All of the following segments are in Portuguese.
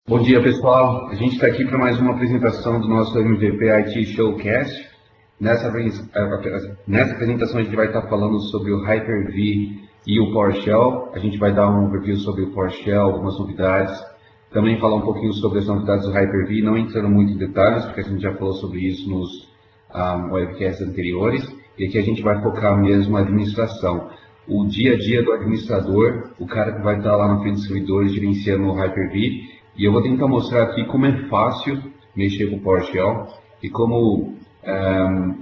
Bom dia, pessoal. A gente está aqui para mais uma apresentação do nosso MVP IT Showcast. Nessa apresentação, a gente vai estar falando sobre o Hyper-V e o PowerShell. A gente vai dar um overview sobre o PowerShell, algumas novidades. Também falar um pouquinho sobre as novidades do Hyper-V, não entrando muito em detalhes, porque a gente já falou sobre isso nos webcasts anteriores. E aqui a gente vai focar mesmo na administração. O dia a dia do administrador, o cara que vai estar lá na frente dos servidores gerenciando o Hyper-V. E eu vou tentar mostrar aqui como é fácil mexer com o PowerShell e como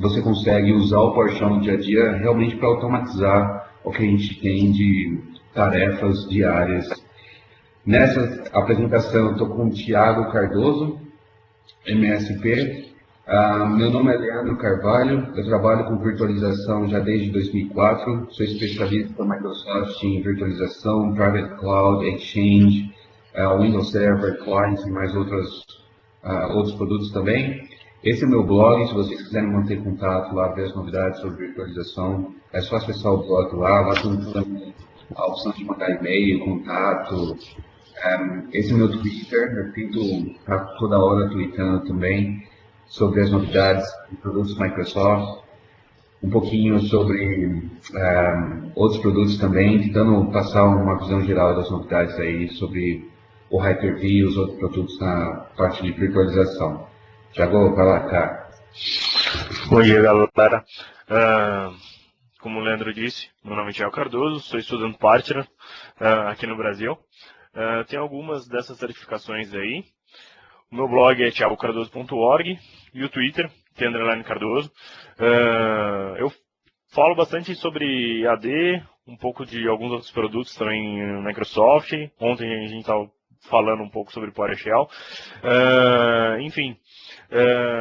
você consegue usar o PowerShell no dia a dia realmente para automatizar o que a gente tem de tarefas diárias. Nessa apresentação eu estou com o Thiago Cardoso, MSP. Meu nome é Leandro Carvalho, eu trabalho com virtualização já desde 2004, sou especialista da Microsoft em virtualização, Private Cloud, Exchange, Windows Server, Clients e mais outros produtos também. Esse é o meu blog, se vocês quiserem manter contato lá, ver as novidades sobre virtualização, é só acessar o blog lá tem também a opção de mandar e-mail, contato. Esse é o meu Twitter, eu tento estar toda hora tweetando também sobre as novidades de produtos Microsoft, um pouquinho sobre outros produtos também, tentando passar uma visão geral das novidades aí sobre o Hyper-V e os outros produtos na parte de virtualização. Thiago, vai lá, cara. Bom dia, galera. Como o Leandro disse, meu nome é Thiago Cardoso, sou estudante partner aqui no Brasil. Tenho algumas dessas certificações aí. O meu blog é thiagocardoso.org e o Twitter, que é _Cardoso. Eu falo bastante sobre AD, um pouco de alguns outros produtos também na Microsoft. Ontem a gente estava falando um pouco sobre PowerShell. Enfim,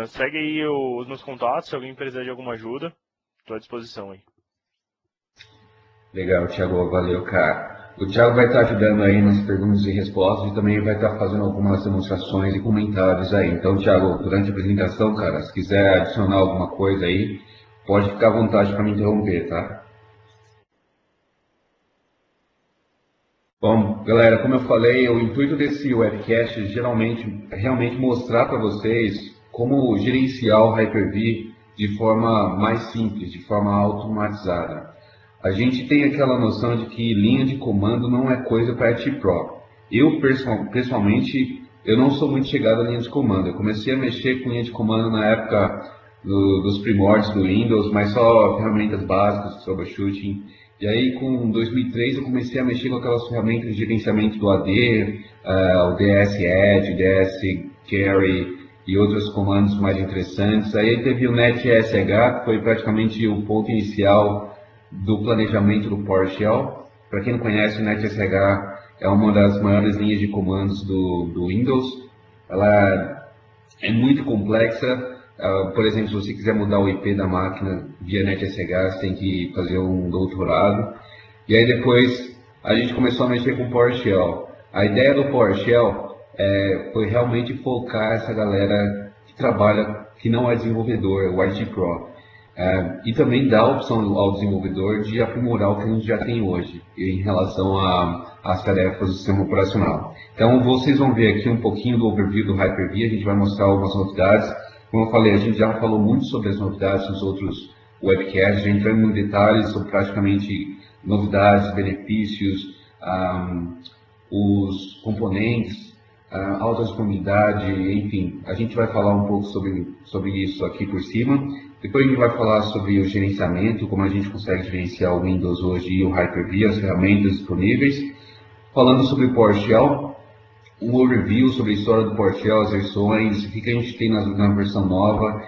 segue aí os meus contatos, se alguém precisar de alguma ajuda, estou à disposição aí. Legal, Thiago, valeu, cara. O Thiago vai estar ajudando aí nas perguntas e respostas e também vai estar fazendo algumas demonstrações e comentários aí. Então, Thiago, durante a apresentação, cara, se quiser adicionar alguma coisa aí, pode ficar à vontade para me interromper, tá? Bom, galera, como eu falei, o intuito desse webcast geralmente é realmente mostrar para vocês como gerenciar o Hyper-V de forma mais simples, de forma automatizada. A gente tem aquela noção de que linha de comando não é coisa para IT Pro. Eu, pessoalmente, eu não sou muito chegado à linha de comando. Eu comecei a mexer com linha de comando na época dos primórdios do Windows, mas só ferramentas básicas, troubleshooting. E aí, com 2003, eu comecei a mexer com aquelas ferramentas de gerenciamento do AD, o DS Edge, o DS Carry e outros comandos mais interessantes. Aí teve o NetSH, que foi praticamente o ponto inicial do planejamento do PowerShell. Para quem não conhece, o NetSH é uma das maiores linhas de comandos do Windows. Ela é muito complexa. Por exemplo, se você quiser mudar o IP da máquina via NetSH, você tem que fazer um doutorado. E aí depois a gente começou a mexer com o PowerShell. A ideia do PowerShell foi realmente focar essa galera que trabalha, que não é desenvolvedor, o IT Pro. E também dá a opção ao desenvolvedor de aprimorar o que a gente já tem hoje em relação às tarefas do sistema operacional. Então vocês vão ver aqui um pouquinho do overview do Hyper-V, a gente vai mostrar algumas novidades. Como eu falei, a gente já falou muito sobre as novidades nos outros webcasts, já entrando em detalhes sobre praticamente novidades, benefícios, os componentes, alta disponibilidade, enfim, a gente vai falar um pouco sobre isso aqui por cima. Depois a gente vai falar sobre o gerenciamento, como a gente consegue gerenciar o Windows hoje e o Hyper-V, as ferramentas disponíveis. Falando sobre o PowerShell, um overview sobre a história do PowerShell, as versões, o que a gente tem na versão nova,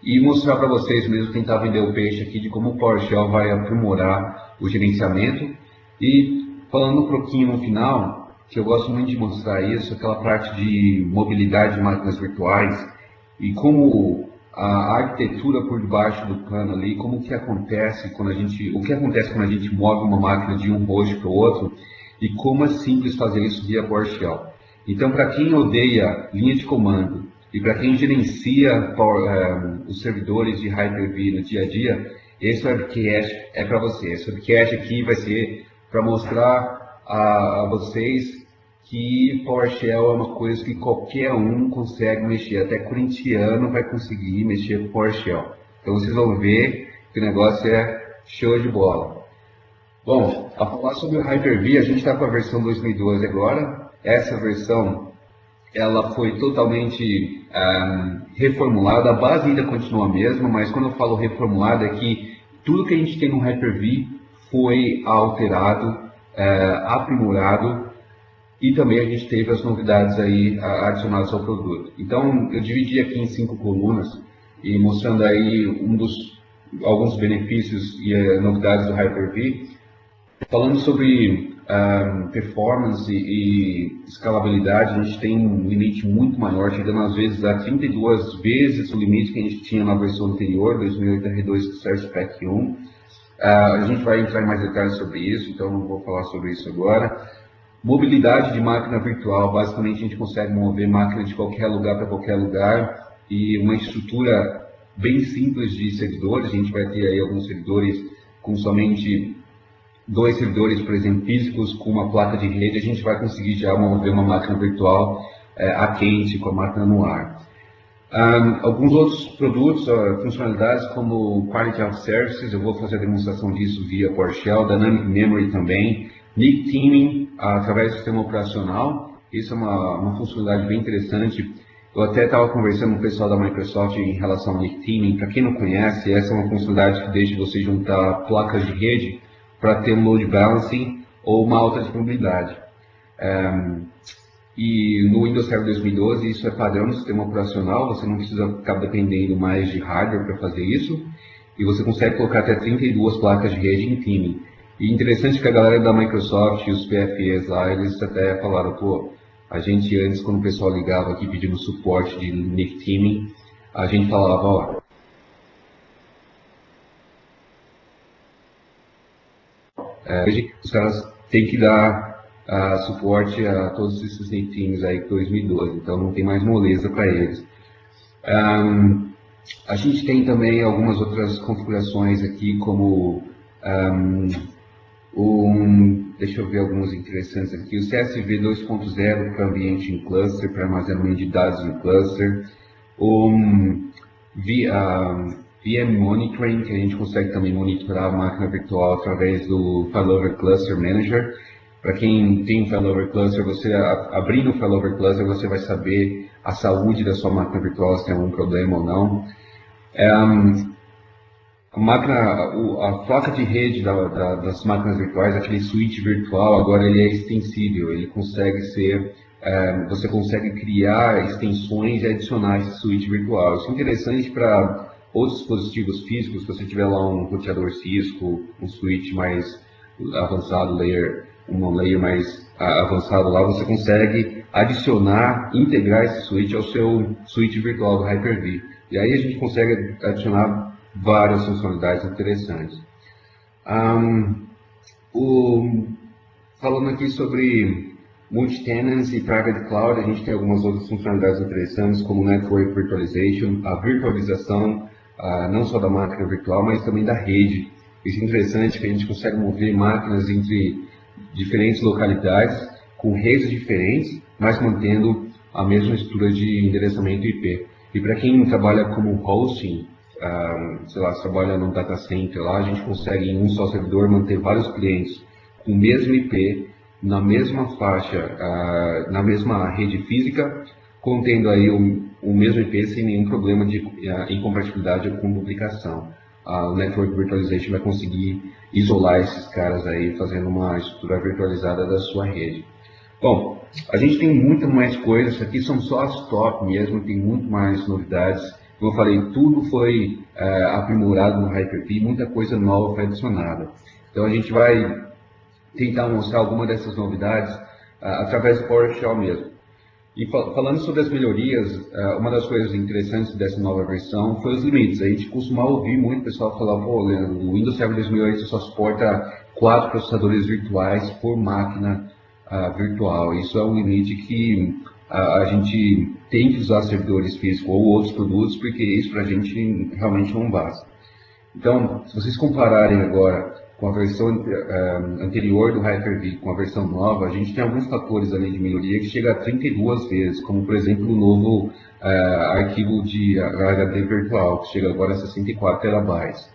e mostrar para vocês mesmo, tentar vender o peixe aqui de como o PowerShell vai aprimorar o gerenciamento. E falando um pouquinho no final, que eu gosto muito de mostrar isso, aquela parte de mobilidade de máquinas virtuais e como a arquitetura por debaixo do cano ali, como que acontece quando o que acontece quando a gente move uma máquina de um host para o outro e como é simples fazer isso via PowerShell. Então, para quem odeia linha de comando e para quem gerencia os servidores de Hyper-V no dia a dia, esse webcast é para você. Esse webcast aqui vai ser para mostrar a vocês que PowerShell é uma coisa que qualquer um consegue mexer, até corintiano vai conseguir mexer com PowerShell. Então vocês vão ver que o negócio é show de bola. Bom, a falar sobre o Hyper-V, a gente está com a versão 2012 agora. Essa versão ela foi totalmente reformulada, a base ainda continua a mesma, mas quando eu falo reformulada é que tudo que a gente tem no Hyper-V foi alterado, aprimorado, e também a gente teve as novidades aí adicionadas ao produto. Então eu dividi aqui em 5 colunas e mostrando aí alguns benefícios e novidades do Hyper-V. Falando sobre performance e escalabilidade, a gente tem um limite muito maior, chegando às vezes a 32 vezes o limite que a gente tinha na versão anterior, 2008 R2 Service Pack 1. A gente vai entrar em mais detalhes sobre isso, então não vou falar sobre isso agora. Mobilidade de máquina virtual, basicamente a gente consegue mover máquina de qualquer lugar para qualquer lugar, e uma estrutura bem simples de servidores. A gente vai ter aí alguns servidores com somente 2 servidores, por exemplo, físicos com uma placa de rede. A gente vai conseguir já mover uma máquina virtual a quente com a máquina no ar. Alguns outros produtos, funcionalidades como Quality of Services, eu vou fazer a demonstração disso via PowerShell, Dynamic Memory também, NIC Teaming através do sistema operacional. Isso é uma funcionalidade bem interessante. Eu até estava conversando com o pessoal da Microsoft em relação ao NIC Teaming. Para quem não conhece, essa é uma funcionalidade que deixa você juntar placas de rede para ter um load balancing ou uma alta disponibilidade. E no Windows Server 2012 isso é padrão no sistema operacional, você não precisa ficar dependendo mais de hardware para fazer isso, e você consegue colocar até 32 placas de rede em Teaming. E interessante que a galera da Microsoft e os PFEs lá, eles até falaram, pô, a gente antes, quando o pessoal ligava aqui pedindo suporte de NIC Teaming, a gente falava, ó, hoje os caras têm que dar suporte a todos esses NIC Teams aí 2012, então não tem mais moleza para eles. A gente tem também algumas outras configurações aqui, como deixa eu ver alguns interessantes aqui, o CSV 2.0 para ambiente em cluster, para armazenamento de dados em cluster, VM Monitoring, que a gente consegue também monitorar a máquina virtual através do Failover Cluster Manager. Para quem tem um Failover Cluster, você abrindo o Failover Cluster, você vai saber a saúde da sua máquina virtual, se tem algum problema ou não. A placa de rede das máquinas virtuais, aquele switch virtual, agora ele é extensível, ele consegue ser, você consegue criar extensões e adicionar esse switch virtual. Isso é interessante para outros dispositivos físicos. Se você tiver lá um roteador Cisco, um switch mais avançado, um layer mais avançado lá, você consegue adicionar, integrar esse switch ao seu switch virtual do Hyper-V. E aí a gente consegue adicionar várias funcionalidades interessantes. Falando aqui sobre multi-tenancy e private cloud, a gente tem algumas outras funcionalidades interessantes, como Network Virtualization, a virtualização não só da máquina virtual, mas também da rede. Isso é interessante, que a gente consegue mover máquinas entre diferentes localidades, com redes diferentes, mas mantendo a mesma estrutura de endereçamento IP. E para quem trabalha como hosting, sei lá, se trabalha num data center lá, a gente consegue em um só servidor manter vários clientes com o mesmo IP, na mesma faixa, na mesma rede física, contendo aí o mesmo IP sem nenhum problema de incompatibilidade ou com duplicação. A Network Virtualization vai conseguir isolar esses caras aí, fazendo uma estrutura virtualizada da sua rede. Bom, a gente tem muita mais coisas, aqui são só as top mesmo, tem muito mais novidades. Como eu falei, tudo foi aprimorado no Hyper-V, muita coisa nova foi adicionada. Então a gente vai tentar mostrar alguma dessas novidades através do PowerShell mesmo. E falando sobre as melhorias, uma das coisas interessantes dessa nova versão foi os limites. A gente costuma ouvir muito o pessoal falar, pô, Leandro, o Windows Server 2008 só suporta 4 processadores virtuais por máquina virtual. Isso é um limite que a gente tem que usar servidores físicos ou outros produtos, porque isso para a gente realmente não basta. Então, se vocês compararem agora com a versão anterior do Hyper-V, com a versão nova, a gente tem alguns fatores ali de melhoria que chega a 32 vezes, como por exemplo o novo arquivo de HD virtual, que chega agora a 64 terabytes.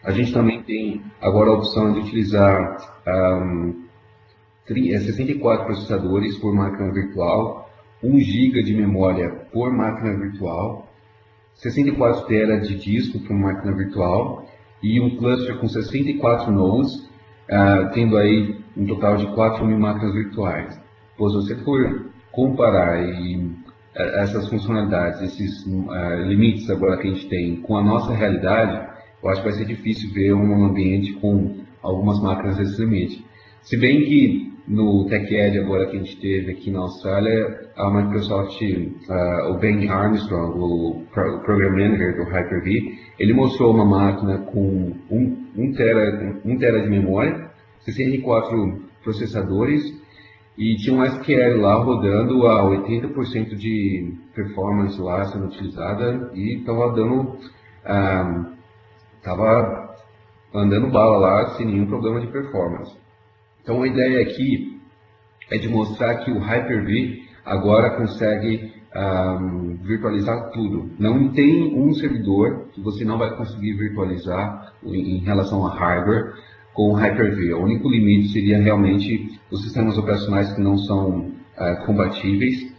A gente também tem agora a opção de utilizar 64 processadores por máquina virtual, 1 GB de memória por máquina virtual, 64 TB de disco por máquina virtual e um cluster com 64 nodes, tendo aí um total de 4.000 máquinas virtuais. Pois se você for comparar essas funcionalidades, esses limites agora que a gente tem com a nossa realidade, eu acho que vai ser difícil ver um ambiente com algumas máquinas desse limite. Se bem que no TechEd agora que a gente teve aqui na Austrália, a Microsoft, o Ben Armstrong, o Program Manager do Hyper-V, ele mostrou uma máquina com 1 tera de memória, 64 processadores e tinha um SQL lá rodando a 80% de performance lá sendo utilizada e estava andando bala lá sem nenhum problema de performance. Então a ideia aqui é de mostrar que o Hyper-V agora consegue virtualizar tudo. Não tem um servidor que você não vai conseguir virtualizar em relação a hardware com o Hyper-V. O único limite seria realmente os sistemas operacionais que não são compatíveis.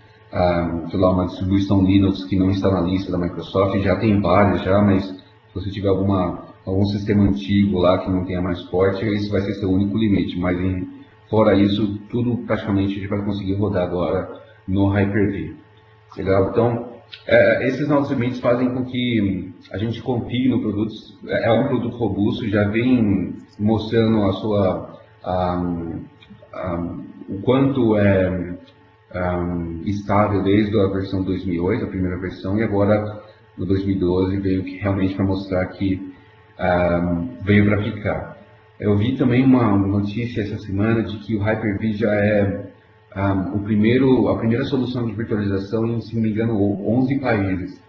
Sei lá, uma distribuição Linux que não está na lista da Microsoft, já tem várias já, mas se você tiver algum sistema antigo lá que não tenha mais suporte, esse vai ser seu único limite. Mas fora isso, tudo praticamente a gente vai conseguir rodar agora no Hyper-V. Legal? Então, esses novos limites fazem com que a gente confie no produto. É um produto robusto, já vem mostrando o quanto é estável desde a versão 2008, a primeira versão, e agora no 2012 veio realmente para mostrar que veio para ficar. Eu vi também uma notícia essa semana de que o Hyper-V já é a primeira solução de virtualização em, se não me engano, 11 países.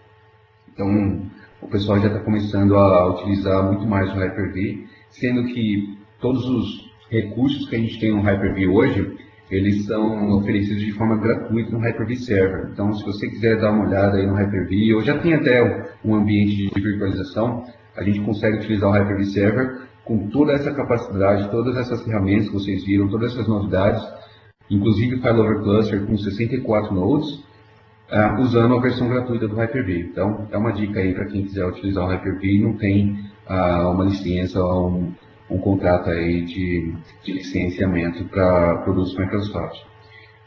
Então, o pessoal já está começando a utilizar muito mais o Hyper-V, sendo que todos os recursos que a gente tem no Hyper-V hoje, eles são oferecidos de forma gratuita no Hyper-V Server. Então, se você quiser dar uma olhada aí no Hyper-V, eu já tenho até um ambiente de virtualização, a gente consegue utilizar o Hyper-V Server com toda essa capacidade, todas essas ferramentas que vocês viram, todas essas novidades, inclusive Failover Cluster com 64 nodes, usando a versão gratuita do Hyper-V. Então, é uma dica aí para quem quiser utilizar o Hyper-V e não tem uma licença ou um contrato aí de licenciamento para produtos Microsoft.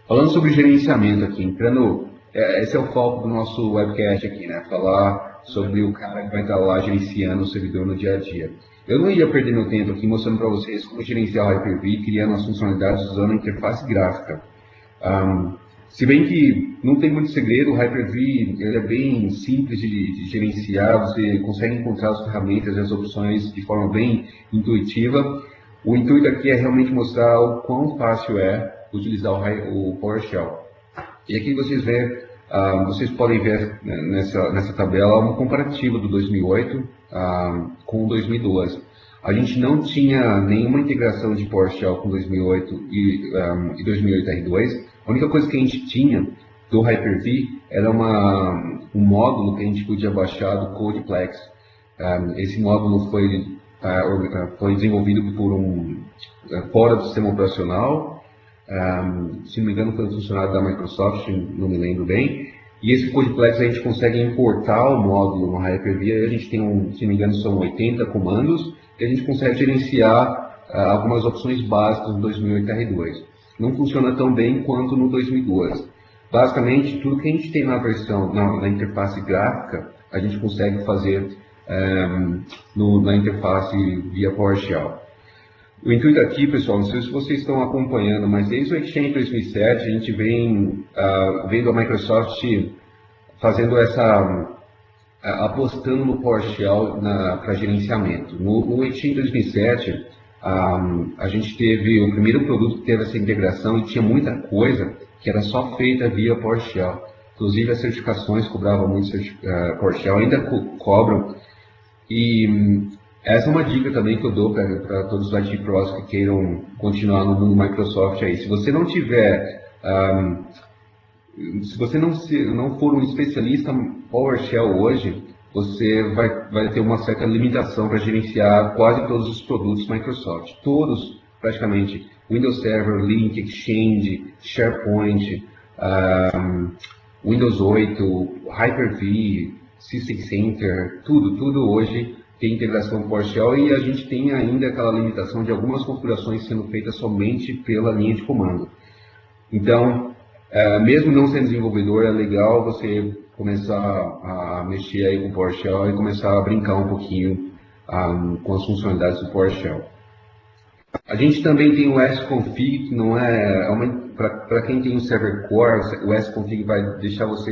Falando sobre gerenciamento aqui, esse é o foco do nosso webcast aqui, né? Falar sobre o cara que vai estar lá gerenciando o servidor no dia a dia. Eu não ia perder meu tempo aqui mostrando para vocês como gerenciar o Hyper-V, criando as funcionalidades usando a interface gráfica. Se bem que não tem muito segredo, o Hyper-V ele é bem simples de gerenciar, você consegue encontrar as ferramentas e as opções de forma bem intuitiva. O intuito aqui é realmente mostrar o quão fácil é utilizar o PowerShell. E aqui vocês podem ver nessa tabela um comparativo do 2008 com 2012. A gente não tinha nenhuma integração de PowerShell com 2008 e 2008 R2. A única coisa que a gente tinha do Hyper-V era um módulo que a gente podia baixar do CodePlex. Esse módulo foi desenvolvido fora do sistema operacional. Se não me engano, foi um funcionário da Microsoft, não me lembro bem. E esse CodePlex a gente consegue importar o módulo no Hyper-V. A gente tem, se não me engano, são 80 comandos e a gente consegue gerenciar algumas opções básicas no 2008 R2. Não funciona tão bem quanto no 2012. Basicamente, tudo que a gente tem na interface gráfica, a gente consegue fazer na interface via PowerShell. O intuito aqui, pessoal, não sei se vocês estão acompanhando, mas desde o Exchange 2007 a gente vem vendo a Microsoft fazendo apostando no PowerShell para gerenciamento. No Exchange 2007, a gente teve o primeiro produto que teve essa integração e tinha muita coisa que era só feita via PowerShell. Inclusive as certificações cobravam muito PowerShell, ainda cobram. E Essa é uma dica também que eu dou para todos os IT Pros que queiram continuar no mundo Microsoft aí. Se você não tiver, se você não for um especialista PowerShell hoje, você vai ter uma certa limitação para gerenciar quase todos os produtos Microsoft. Todos, praticamente. Windows Server, Link, Exchange, SharePoint, Windows 8, Hyper-V, System Center, tudo hoje tem integração com PowerShell e a gente tem ainda aquela limitação de algumas configurações sendo feitas somente pela linha de comando. Então, mesmo não sendo desenvolvedor, é legal você começar a mexer aí com PowerShell e começar a brincar um pouquinho com as funcionalidades do PowerShell. A gente também tem o sconfig, que não para quem tem o server core, o sconfig vai deixar você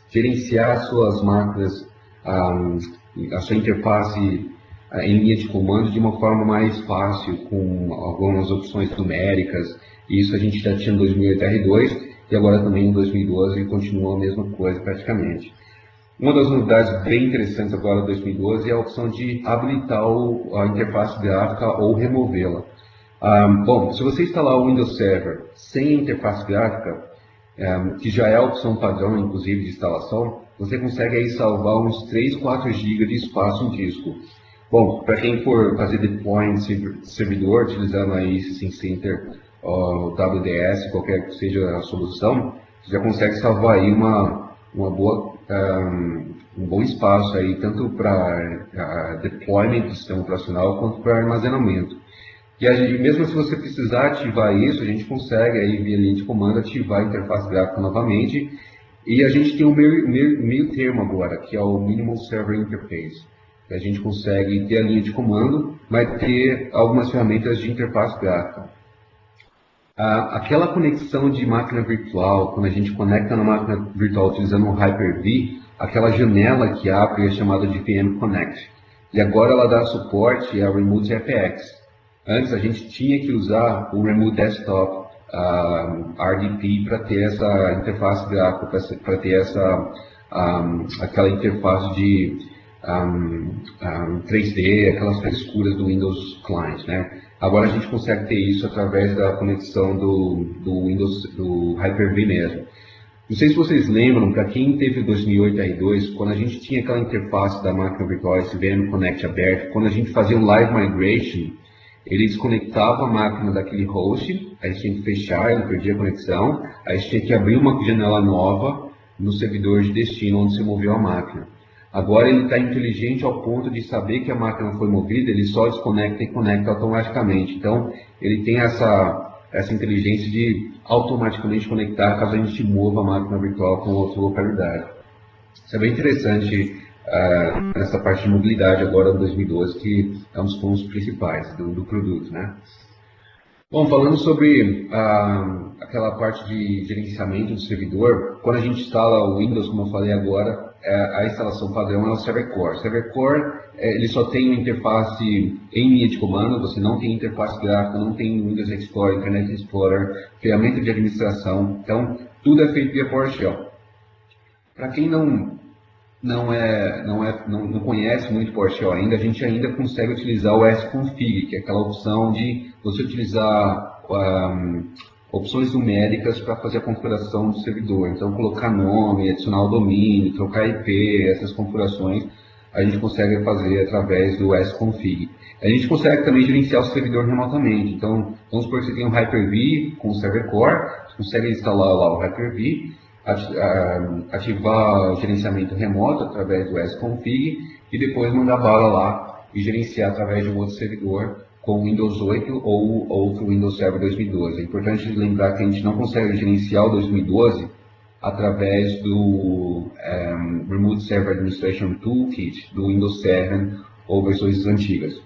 gerenciar as suas máquinas, a sua interface em linha de comando de uma forma mais fácil, com algumas opções numéricas. Isso a gente já tinha no 2008 R2 e agora também em 2012 continua a mesma coisa praticamente. Uma das novidades bem interessantes agora em 2012 é a opção de habilitar a interface gráfica ou removê-la. Bom, se você instalar o Windows Server sem interface gráfica, que já é a opção padrão, inclusive, de instalação, você consegue aí salvar uns 3, 4 GB de espaço em disco. Bom, para quem for fazer deploy em servidor, utilizando aí System Center, WDS, qualquer que seja a solução, você já consegue salvar aí um bom espaço aí, tanto para deployment do sistema operacional quanto para armazenamento. E mesmo se você precisar ativar isso, a gente consegue aí via linha de comando ativar a interface gráfica novamente. E a gente tem um meio termo agora, que é o Minimal Server Interface. A gente consegue ter a linha de comando, mas ter algumas ferramentas de interface gráfica. Aquela conexão de máquina virtual, quando a gente conecta na máquina virtual utilizando um Hyper-V, aquela janela que abre é chamada de VM Connect. E agora ela dá suporte a Remote FX. Antes a gente tinha que usar o Remote Desktop RDP para ter essa interface gráfica, para ter aquela interface de 3D, aquelas frescuras do Windows Client, né? Agora a gente consegue ter isso através da conexão do Hyper-V mesmo. Não sei se vocês lembram, para quem teve o 2008 R2, quando a gente tinha aquela interface da máquina virtual, esse VM Connect aberto, quando a gente fazia um Live Migration, ele desconectava a máquina daquele host, aí a gente tinha que fechar, ele perdia a conexão, aí a gente tinha que abrir uma janela nova no servidor de destino onde se moveu a máquina. Agora ele está inteligente ao ponto de saber que a máquina foi movida, ele só desconecta e conecta automaticamente. Então, ele tem essa inteligência de automaticamente conectar caso a gente mova a máquina virtual com outra localidade. Isso é bem interessante nessa parte de mobilidade agora em 2012, que é um dos pontos principais do produto, né? Bom, falando sobre aquela parte de gerenciamento do servidor, quando a gente instala o Windows, como eu falei agora, a instalação padrão é o Server Core. Server Core, ele só tem uma interface em linha de comando, você não tem interface gráfica, não tem Windows Explorer, Internet Explorer, ferramenta de administração, então tudo é feito via PowerShell. Para quem não conhece muito PowerShell ainda, a gente ainda consegue utilizar o sconfig, que é aquela opção de você utilizar opções numéricas para fazer a configuração do servidor. Então, colocar nome, adicionar o domínio, trocar IP, essas configurações, a gente consegue fazer através do sconfig. A gente consegue também gerenciar o servidor remotamente. Então, vamos supor que você tem um Hyper-V com o Server Core, você consegue instalar lá o Hyper-V, ativar o gerenciamento remoto através do sconfig e depois mandar bala lá e gerenciar através de um outro servidor com Windows 8 ou outro Windows Server 2012. É importante lembrar que a gente não consegue gerenciar o 2012 através do Remote Server Administration Toolkit do Windows 7 ou versões antigas.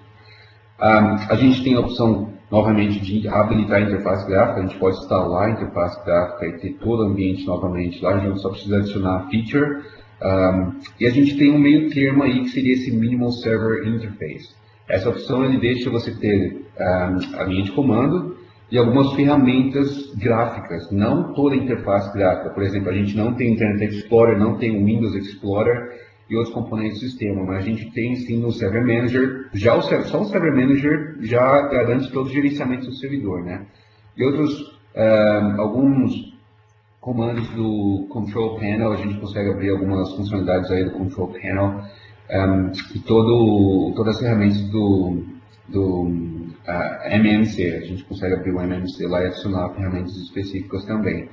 A gente tem a opção novamente de habilitar a interface gráfica, a gente pode instalar a interface gráfica e ter todo o ambiente novamente lá, a gente só precisa adicionar a feature. E a gente tem um meio termo aí que seria esse Minimal Server Interface. Essa opção ele deixa você ter a linha de comando e algumas ferramentas gráficas, não toda a interface gráfica. Por exemplo, a gente não tem Internet Explorer, não tem o Windows Explorer e outros componentes do sistema, mas a gente tem sim no Server Manager, só o Server Manager já garante todo o gerenciamento do servidor, né? E outros, alguns comandos do Control Panel, a gente consegue abrir algumas funcionalidades aí do Control Panel, e todas as ferramentas do MMC, a gente consegue abrir o MMC lá e adicionar ferramentas específicas também.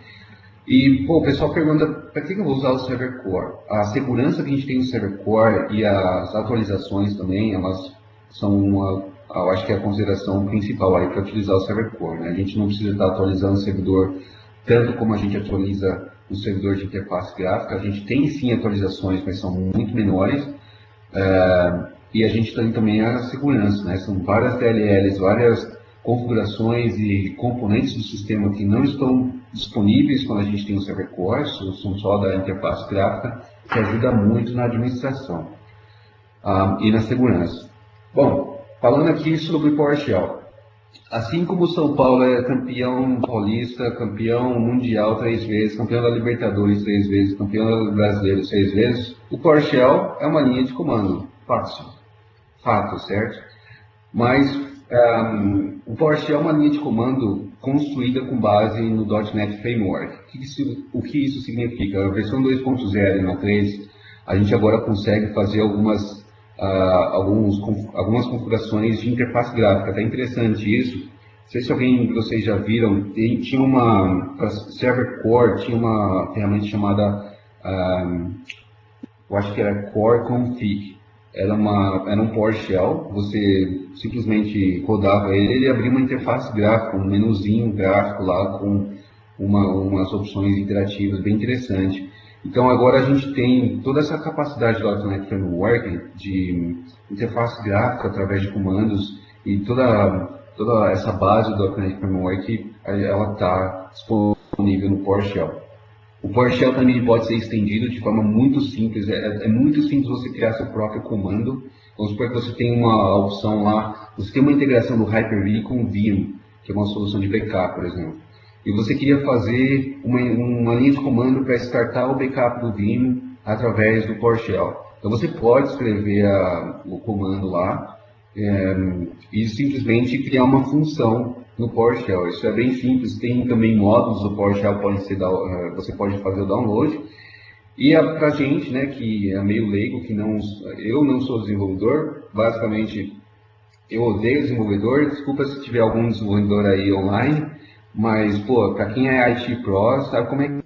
E, pô, o pessoal pergunta, para que eu vou usar o Server Core? A segurança que a gente tem no Server Core e as atualizações também, elas são, eu acho que é a consideração principal aí para utilizar o Server Core, né? A gente não precisa estar atualizando o servidor tanto como a gente atualiza o servidor de interface gráfica. A gente tem sim atualizações, mas são muito menores. E a gente tem também a segurança, né? São várias DLLs, várias configurações e componentes do sistema que não estão disponíveis quando a gente tem o Server Core, são só da interface gráfica, que ajuda muito na administração e na segurança. Bom, falando aqui sobre o PowerShell. Assim como o São Paulo é campeão paulista, campeão mundial 3 vezes, campeão da Libertadores 3 vezes, campeão brasileiro 6 vezes, o PowerShell é uma linha de comando fácil, fato, certo? Mas o PowerShell é uma linha de comando construída com base no .NET Framework. O que isso significa? A versão 2.0 e na 3, a gente agora consegue fazer algumas configurações de interface gráfica. Até interessante isso. Não sei se alguém de vocês já viram, tinha para Server Core, tinha uma ferramenta chamada, eu acho que era Core Config. Era um PowerShell, você simplesmente rodava ele abria uma interface gráfica, um menuzinho gráfico lá com umas opções interativas bem interessante. Então agora a gente tem toda essa capacidade do .NET Framework de interface gráfica através de comandos e toda essa base do .NET Framework, ela está disponível no PowerShell. O PowerShell também pode ser estendido de forma muito simples, é muito simples você criar seu próprio comando. Vamos supor que você tem uma opção lá, você tem uma integração do Hyper-V com o Vim, que é uma solução de backup, por exemplo. E você queria fazer uma linha de comando para startar o backup do Vim através do PowerShell. Então você pode escrever o comando lá e simplesmente criar uma função no PowerShell. Isso é bem simples, tem também módulos do PowerShell, você pode fazer o download. E para a gente, né, que é meio leigo, eu não sou desenvolvedor, basicamente eu odeio desenvolvedor, desculpa se tiver algum desenvolvedor aí online, mas, pô, para quem é IT Pro, sabe como é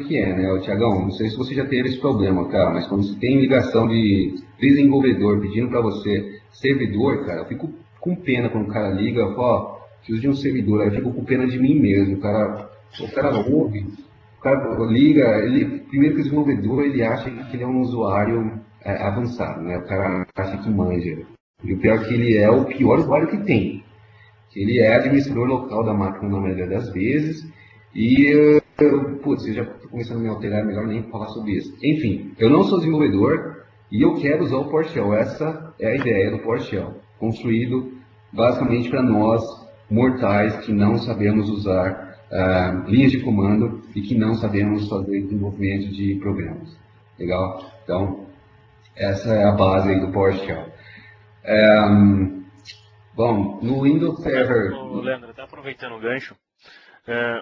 que é, né, Thiagão? Não sei se você já teve esse problema, cara, mas quando você tem ligação de desenvolvedor pedindo para você servidor, cara, eu fico com pena quando o cara liga, ó, preciso de um servidor, aí eu fico com pena de mim mesmo, o cara ouve, o cara liga, primeiro que o desenvolvedor, ele acha que ele é um usuário avançado, né, o cara acha que manja, e o pior é que ele é o pior usuário que tem, que ele é administrador local da máquina na maioria das vezes, e, putz, eu já estou começando a me alterar, é melhor nem falar sobre isso. Enfim, eu não sou desenvolvedor e eu quero usar o PowerShell, essa é a ideia do PowerShell, construído basicamente para nós, mortais, que não sabemos usar linhas de comando e que não sabemos fazer desenvolvimento de programas. Legal? Então, essa é a base aí do PowerShell. Bom, no Windows Server... Leandro, até aproveitando o gancho,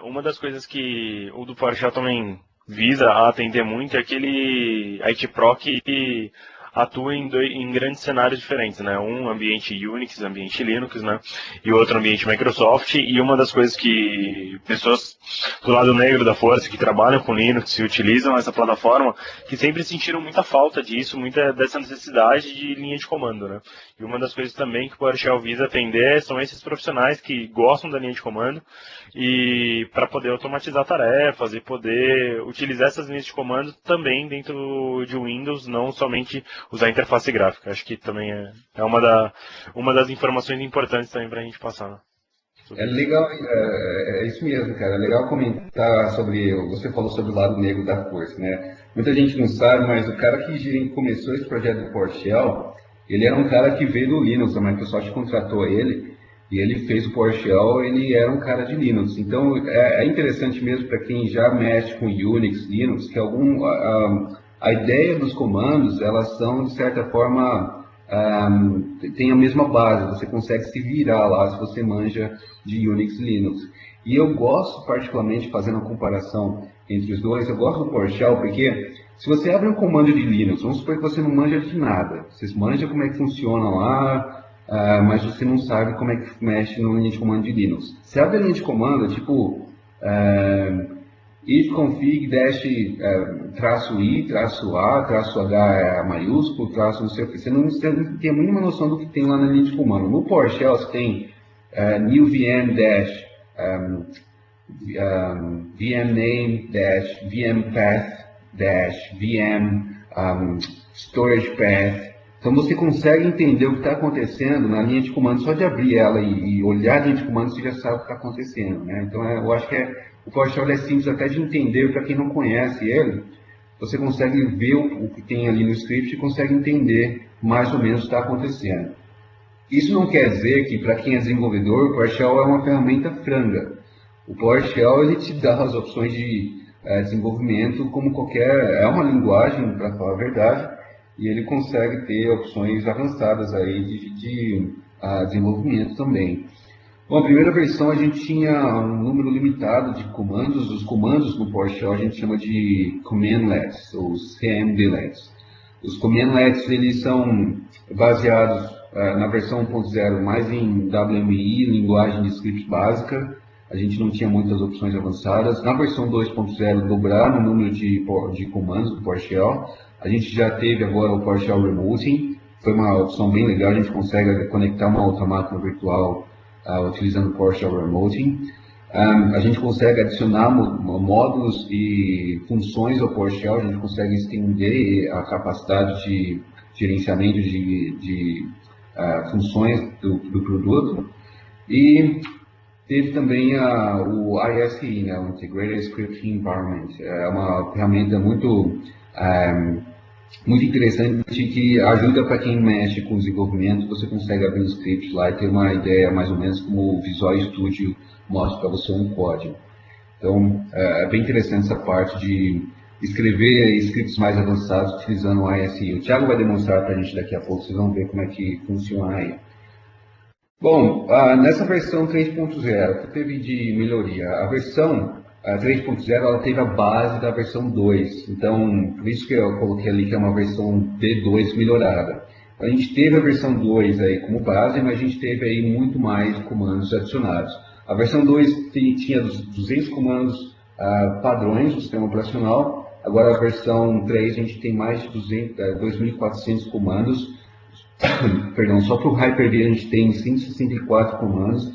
uma das coisas que o do PowerShell também visa a atender muito é aquele IT Pro que atua em grandes cenários diferentes, né? Um ambiente Unix, ambiente Linux, né? E outro ambiente Microsoft. E uma das coisas que pessoas do lado negro da força que trabalham com Linux e utilizam essa plataforma, que sempre sentiram muita falta disso, muita dessa necessidade de linha de comando, né? E uma das coisas também que o PowerShell visa atender são esses profissionais que gostam da linha de comando e para poder automatizar tarefas e poder utilizar essas linhas de comando também dentro de Windows, não somente usar a interface gráfica. Acho que também é uma das informações importantes também para a gente passar. Né? É legal, é isso mesmo, cara. É legal comentar sobre, você falou sobre o lado negro da força, né? Muita gente não sabe, mas o cara que começou esse projeto do PowerShell, ele era um cara que veio do Linux, a Microsoft contratou ele, e ele fez o PowerShell, ele era um cara de Linux. Então, é interessante mesmo para quem já mexe com Unix, Linux, que A ideia dos comandos, elas são, de certa forma, tem a mesma base, você consegue se virar lá se você manja de Unix e Linux. E eu gosto particularmente, fazendo a comparação entre os dois, eu gosto do PowerShell porque se você abre um comando de Linux, vamos supor que você não manja de nada, você manja como é que funciona lá, mas você não sabe como é que mexe na linha de comando de Linux. Você abre a linha de comando, tipo ifconfig dash traço i, traço a, traço h maiúsculo, traço não sei o que. Você não tem a mínima noção do que tem lá na linha de comando. No PowerShell você tem new vm dash vm name dash vm path dash vm storage path. Então você consegue entender o que está acontecendo na linha de comando só de abrir ela e olhar a linha de comando, você já sabe o que está acontecendo, né? Então eu acho que o PowerShell é simples até de entender. Para quem não conhece ele, você consegue ver o que tem ali no script e consegue entender mais ou menos o que está acontecendo. Isso não quer dizer que para quem é desenvolvedor, o PowerShell é uma ferramenta franga. O PowerShell ele te dá as opções de desenvolvimento como qualquer, é uma linguagem, para falar a verdade, e ele consegue ter opções avançadas aí de desenvolvimento também. Bom, a primeira versão a gente tinha um número limitado de comandos. Os comandos no PowerShell a gente chama de commandlets, ou CMDlets. Os commandlets eles são baseados na versão 1.0 mais em WMI, linguagem de script básica. A gente não tinha muitas opções avançadas. Na versão 2.0 dobraram o número de comandos do PowerShell. A gente já teve agora o PowerShell Remoting. Foi uma opção bem legal, a gente consegue conectar uma outra máquina virtual utilizando o PowerShell Remoting. A gente consegue adicionar módulos e funções ao PowerShell, a gente consegue estender a capacidade de gerenciamento de funções do produto. E teve também o ISE, né, o Integrated Scripting Environment. É uma ferramenta muito interessante que ajuda para quem mexe com desenvolvimento. Você consegue abrir um script lá e ter uma ideia mais ou menos como o Visual Studio mostra para você um código. Então, é bem interessante essa parte de escrever scripts mais avançados utilizando o ISE. O Thiago vai demonstrar para a gente daqui a pouco, vocês vão ver como é que funciona aí. Bom, nessa versão 3.0, o que teve de melhoria? A versão 3.0 ela teve a base da versão 2, então por isso que eu coloquei ali que é uma versão D2 melhorada. A gente teve a versão 2 aí como base, mas a gente teve aí muito mais comandos adicionados. A versão 2 tinha 200 comandos padrões do sistema operacional, agora a versão 3 a gente tem mais de 2.400 comandos. Perdão, só para o Hyper-V a gente tem 164 comandos.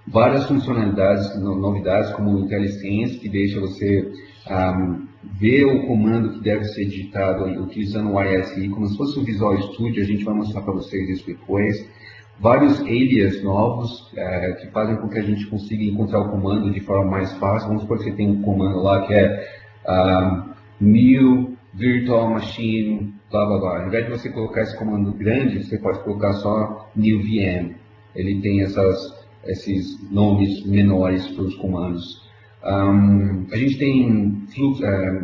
Várias funcionalidades, novidades, como o IntelliSense, que deixa você ver o comando que deve ser digitado utilizando o ISE, como se fosse o Visual Studio. A gente vai mostrar para vocês isso depois. Vários alias novos que fazem com que a gente consiga encontrar o comando de forma mais fácil. Vamos supor que você tem um comando lá que é new virtual machine, blá blá blá. Ao invés de você colocar esse comando grande, você pode colocar só new VM. Ele tem esses nomes menores para os comandos. A gente tem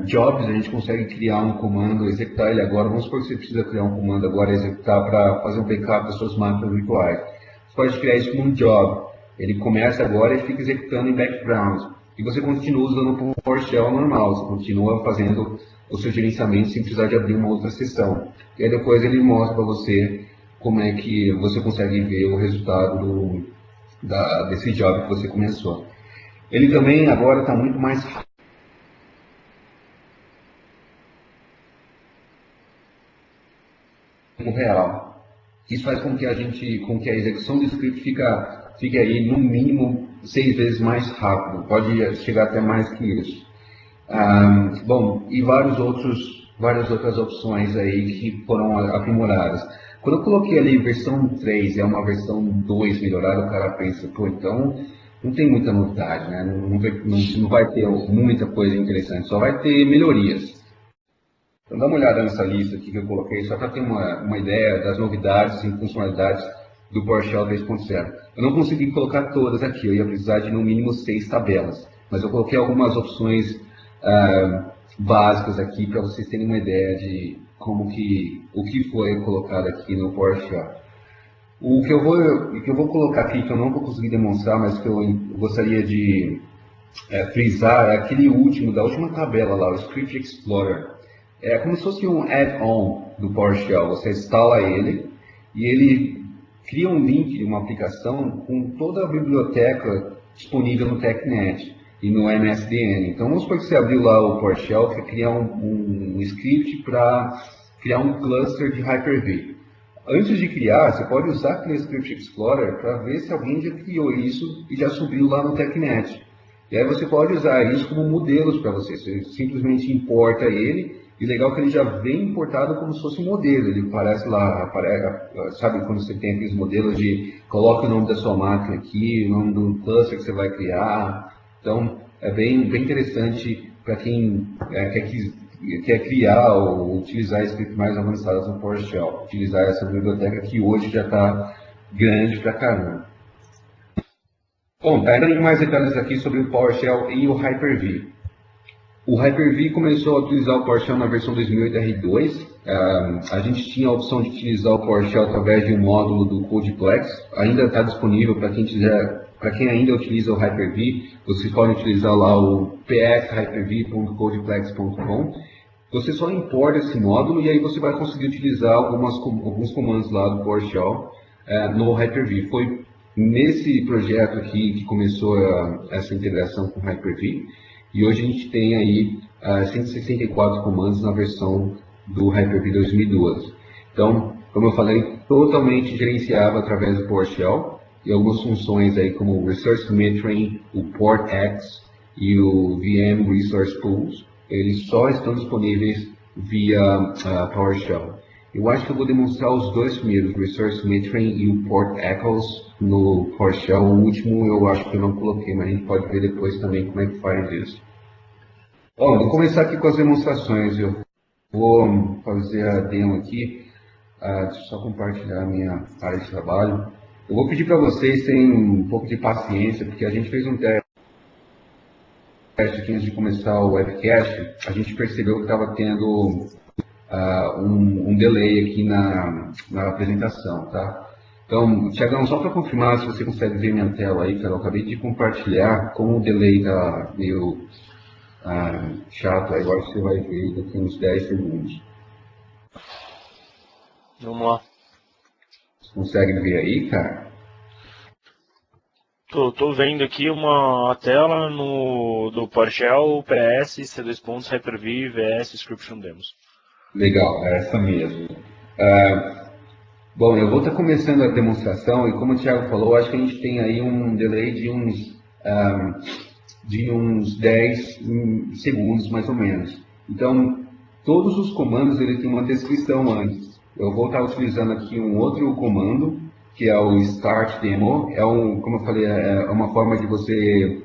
jobs, a gente consegue criar um comando, executar ele agora. Vamos supor que você precisa criar um comando agora, executar para fazer um backup das suas máquinas virtuais. Você pode criar isso como um job. Ele começa agora e fica executando em background. E você continua usando o PowerShell normal, você continua fazendo o seu gerenciamento sem precisar de abrir uma outra sessão. E aí depois ele mostra para você como é que você consegue ver o resultado desse job que você começou. Ele também agora está muito mais real. Isso faz com que a execução do script fique aí no mínimo 6 vezes mais rápido. Pode chegar até mais que isso. Bom, e várias outras opções aí que foram aprimoradas. Quando eu coloquei ali versão 3, é uma versão 2 melhorada, o cara pensa, pô, então não tem muita novidade, né? Não vai ter muita coisa interessante, só vai ter melhorias. Então dá uma olhada nessa lista aqui que eu coloquei, só para ter uma ideia das novidades e funcionalidades do PowerShell 3.0. Eu não consegui colocar todas aqui, eu ia precisar de no mínimo 6 tabelas, mas eu coloquei algumas opções básicas aqui para vocês terem uma ideia de o que foi colocado aqui no PowerShell. O que eu vou colocar aqui, que eu não vou conseguir demonstrar, mas que eu gostaria de frisar, é aquele último, da última tabela lá, o Script Explorer. É como se fosse um add-on do PowerShell. Você instala ele e ele cria um link de uma aplicação com toda a biblioteca disponível no TechNet e no MSDN. Então, vamos supor que você abriu lá o PowerShell, quer criar um script para criar um cluster de Hyper-V. Antes de criar, você pode usar aquele Script Explorer para ver se alguém já criou isso e já subiu lá no TechNet. E aí você pode usar isso como modelos para você. Você simplesmente importa ele, e legal que ele já vem importado como se fosse um modelo. Ele aparece lá, sabe quando você tem aqueles modelos de coloca o nome da sua máquina aqui, o nome do cluster que você vai criar. Então, é bem interessante para quem quer criar ou utilizar scripts mais avançados no PowerShell. Utilizar essa biblioteca que hoje já está grande pra caramba. Bom, tá entrando em mais detalhes aqui sobre o PowerShell e o Hyper-V. O Hyper-V começou a utilizar o PowerShell na versão 2008 R2. A gente tinha a opção de utilizar o PowerShell através de um módulo do CodePlex. Ainda está disponível para quem quiser, para quem ainda utiliza o Hyper-V. Vocês podem utilizar lá o pshyperv.codeplex.com. Você só importa esse módulo e aí você vai conseguir utilizar alguns comandos lá do PowerShell no Hyper-V. Foi nesse projeto aqui que começou essa integração com o Hyper-V. E hoje a gente tem aí 164 comandos na versão do Hyper-V 2012. Então, como eu falei, totalmente gerenciável através do PowerShell e algumas funções aí como o Resource Metering, o PortX e o VM Resource Pools, eles só estão disponíveis via PowerShell. Eu acho que eu vou demonstrar os dois primeiros, o Resource Metering e o Port Echoes no PowerShell. O último eu acho que eu não coloquei, mas a gente pode ver depois também como é que faz isso. Bom, vou começar aqui com as demonstrações. Eu vou fazer a demo aqui. Deixa eu só compartilhar a minha área de trabalho. Eu vou pedir para vocês terem um pouco de paciência, porque a gente fez um teste aqui antes de começar o webcast. A gente percebeu que estava tendo um delay aqui na apresentação, tá? Então, Tiagão, só para confirmar se você consegue ver minha tela aí, cara, eu acabei de compartilhar, como o delay está meio chato, agora você vai ver daqui uns 10 segundos. Vamos lá. Você consegue ver aí, cara? Tô vendo aqui uma tela do PowerShell PS C2 Hyper-V VS Scription Demos. Legal, é essa mesmo. Bom, eu vou estar começando a demonstração e como o Thiago falou, acho que a gente tem aí um delay de uns 10 segundos mais ou menos. Então, todos os comandos ele tem uma descrição antes. Eu vou estar utilizando aqui um outro comando, que é o Start Demo. Como eu falei, é uma forma de você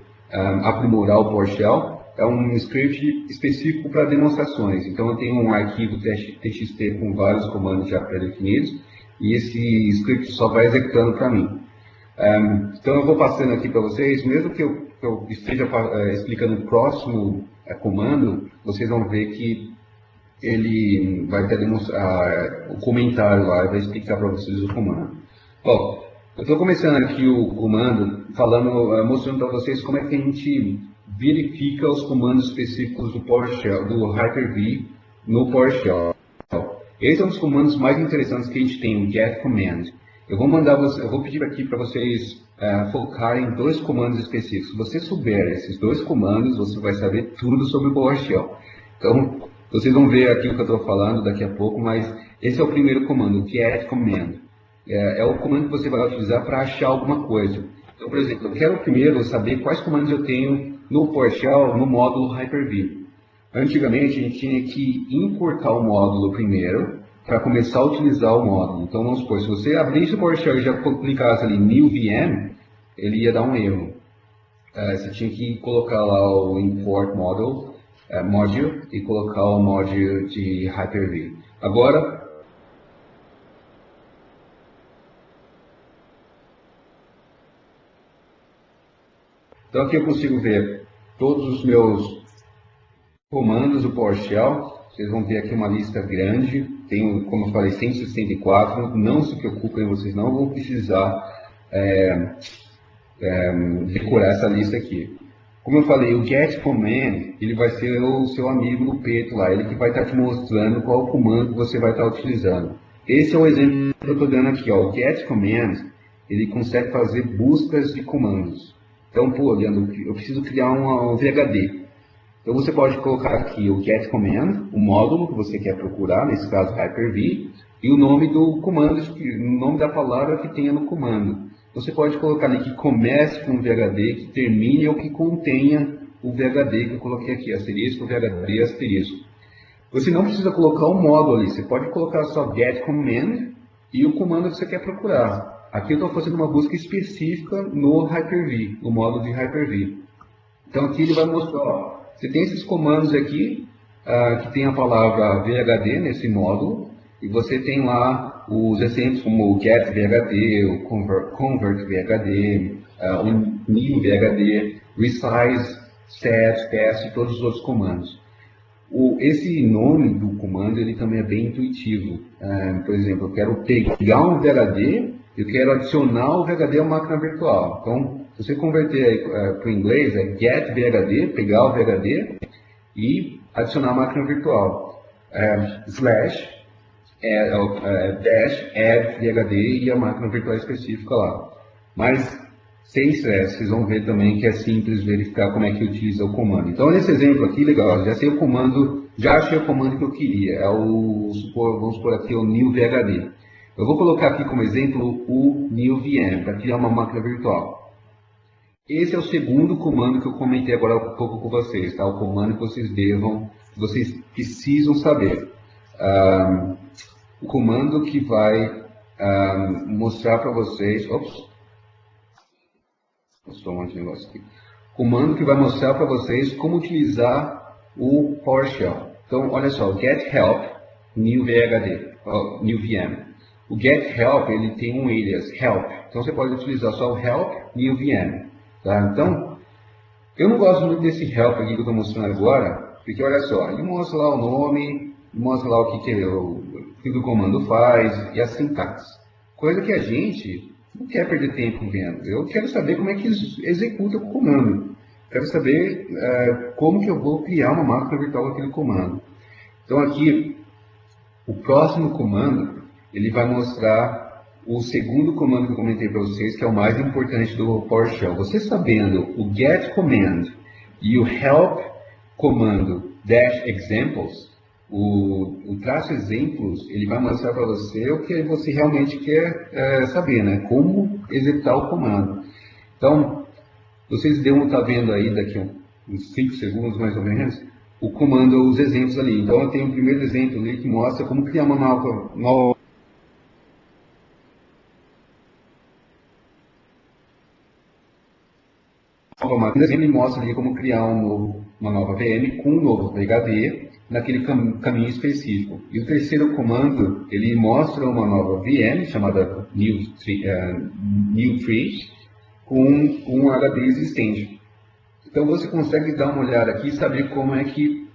aprimorar o PowerShell. É um script específico para demonstrações. Então, eu tenho um arquivo TXT com vários comandos já pré-definidos, e esse script só vai executando para mim. Então, eu vou passando aqui para vocês, mesmo que eu esteja explicando o próximo comando, vocês vão ver que ele vai ter o comentário lá, vai explicar para vocês o comando. Bom, eu estou começando aqui o comando, mostrando para vocês como é que a gente verifica os comandos específicos do PowerShell, do Hyper-V no PowerShell. Esse é um dos comandos mais interessantes que a gente tem, o get command. Eu vou pedir aqui para vocês focarem em dois comandos específicos. Se você souber esses dois comandos, você vai saber tudo sobre o PowerShell. Então, vocês vão ver aqui o que eu estou falando daqui a pouco, mas esse é o primeiro comando, o get command. É o comando que você vai utilizar para achar alguma coisa. Então, por exemplo, eu quero primeiro saber quais comandos eu tenho no PowerShell no módulo Hyper-V. Antigamente, a gente tinha que importar o módulo primeiro para começar a utilizar o módulo. Então, vamos supor, se você abrisse o PowerShell e já clicasse ali New VM, ele ia dar um erro. Você tinha que colocar lá o Import Module e colocar o module de Hyper-V. Agora, então aqui eu consigo ver todos os meus comandos do PowerShell, vocês vão ver aqui uma lista grande, tem, como eu falei, 164, não se preocupem, vocês não vão precisar decorar essa lista aqui. Como eu falei, o get command, ele vai ser o seu amigo no peito lá, ele que vai estar te mostrando qual comando você vai estar utilizando. Esse é o exemplo que eu estou dando aqui, ó. O get command, ele consegue fazer buscas de comandos. Então, pô, Leandro, eu preciso criar um VHD. Então você pode colocar aqui o get command, o módulo que você quer procurar, nesse caso Hyper-V, e o nome do comando, o nome da palavra que tenha no comando. Você pode colocar ali que comece com o VHD, que termine ou que contenha o VHD que eu coloquei aqui, asterisco, VHD, asterisco. Você não precisa colocar um módulo ali, você pode colocar só get command e o comando que você quer procurar. Aqui eu estou fazendo uma busca específica no Hyper-V, no módulo de Hyper-V. Então aqui ele vai mostrar, ó, você tem esses comandos aqui, que tem a palavra VHD nesse módulo, e você tem lá os exemplos como o get VHD, o convert VHD, o new VHD, resize, set, test e todos os outros comandos. Esse nome do comando ele também é bem intuitivo. Por exemplo, eu quero pegar um VHD, eu quero adicionar o VHD à máquina virtual. Então, se você converter para o inglês, é get VHD, pegar o VHD e adicionar a máquina virtual. Slash, dash, add VHD e a máquina virtual específica lá. Mas, sem stress, vocês vão ver também que é simples verificar como é que utiliza o comando. Então, nesse exemplo aqui, legal, já sei o comando, já achei o comando que eu queria. Vamos supor aqui o new VHD. Eu vou colocar aqui como exemplo o new VM, para criar uma máquina virtual. Esse é o segundo comando que eu comentei agora há pouco com vocês, tá? O comando que vocês precisam saber. O comando que vai mostrar para vocês... Ops! Comando que vai mostrar para vocês como utilizar o PowerShell. Então, olha só, get help, new VHD, new VM. O get help, ele tem um alias, help. Então, você pode utilizar só o help, new VM. Tá? Então, eu não gosto muito desse help aqui que eu estou mostrando agora, porque olha só, ele mostra lá o nome, mostra lá o que o comando faz e a sintaxe. Coisa que a gente não quer perder tempo vendo. Eu quero saber como é que executa o comando. Quero saber como que eu vou criar uma máquina virtual com aquele comando. Então aqui, o próximo comando, ele vai mostrar o segundo comando que eu comentei para vocês, que é o mais importante do PowerShell. Você sabendo o get command e o help comando dash examples, o traço exemplos, ele vai mostrar para você o que você realmente quer saber, né? Como executar o comando. Então, vocês devem estar vendo aí daqui a uns 5 segundos mais ou menos, o comando, os exemplos ali. Então, eu tenho o primeiro exemplo ali que mostra como criar uma nova máquina. Ele mostra ali como criar uma nova VM com um novo VHD naquele caminho específico. E o terceiro comando, ele mostra uma nova VM chamada new tree com um HD existente. Então você consegue dar uma olhada aqui e saber como é que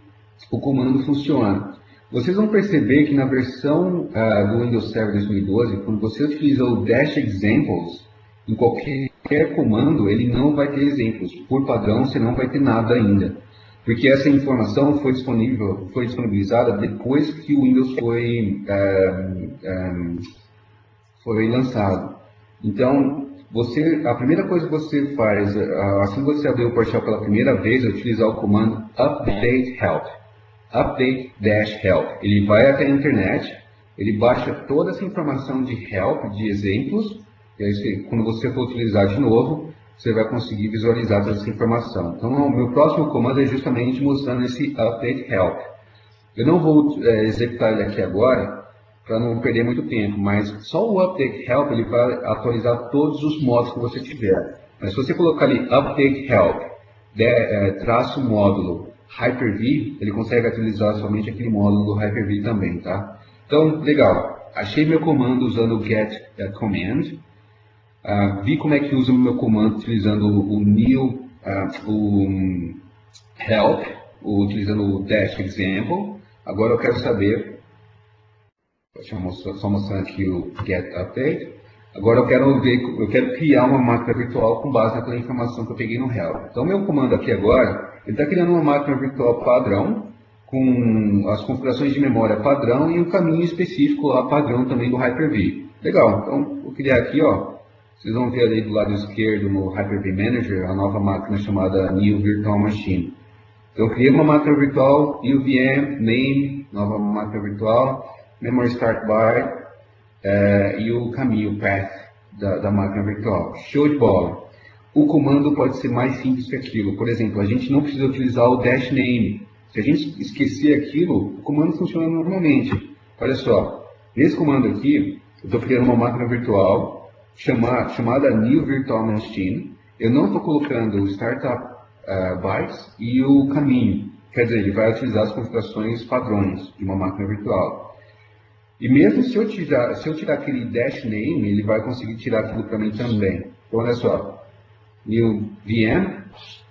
o comando funciona. Vocês vão perceber que na versão do Windows Server 2012, quando você utiliza o dash examples, em qualquer comando, ele não vai ter exemplos. Por padrão, você não vai ter nada ainda. Porque essa informação foi disponibilizada depois que o Windows foi lançado. Então, a primeira coisa que você faz, assim que você abrir o PowerShell pela primeira vez, é utilizar o comando update help. Update-help. Ele vai até a internet, ele baixa toda essa informação de help, de exemplos, e aí quando você for utilizar de novo, você vai conseguir visualizar toda essa informação. Então, o meu próximo comando é justamente mostrando esse update help. Eu não vou executar ele aqui agora, para não perder muito tempo, mas só o update help ele vai atualizar todos os modos que você tiver. Mas se você colocar ali update help, traço módulo Hyper-V, ele consegue atualizar somente aquele módulo do Hyper-V também, tá? Então, legal. Achei meu comando usando o get command. Vi como é que usa o meu comando utilizando o new, o help. utilizando o dash example. Agora eu quero saber, deixa eu só mostrar aqui o get update. Agora eu quero criar uma máquina virtual com base naquela informação que eu peguei no help. Então meu comando aqui agora, ele está criando uma máquina virtual padrão, com as configurações de memória padrão e um caminho específico lá padrão também do Hyper-V. Legal, então vou criar aqui, ó, vocês vão ver ali do lado esquerdo no Hyper-V Manager a nova máquina chamada New Virtual Machine. Então eu criei uma máquina virtual, new VM, name, nova máquina virtual, memory start by, e o caminho, path, da máquina virtual. Show de bola. O comando pode ser mais simples que aquilo. Por exemplo, a gente não precisa utilizar o dash name. Se a gente esquecer aquilo, o comando funciona normalmente. Olha só, nesse comando aqui, eu estou criando uma máquina virtual chamada New Virtual Machine. Eu não estou colocando o startup bytes e o caminho. Quer dizer, ele vai utilizar as configurações padrões de uma máquina virtual. E mesmo se eu tirar aquele dash name, ele vai conseguir tirar aquilo para mim também. Então, olha só, new VM,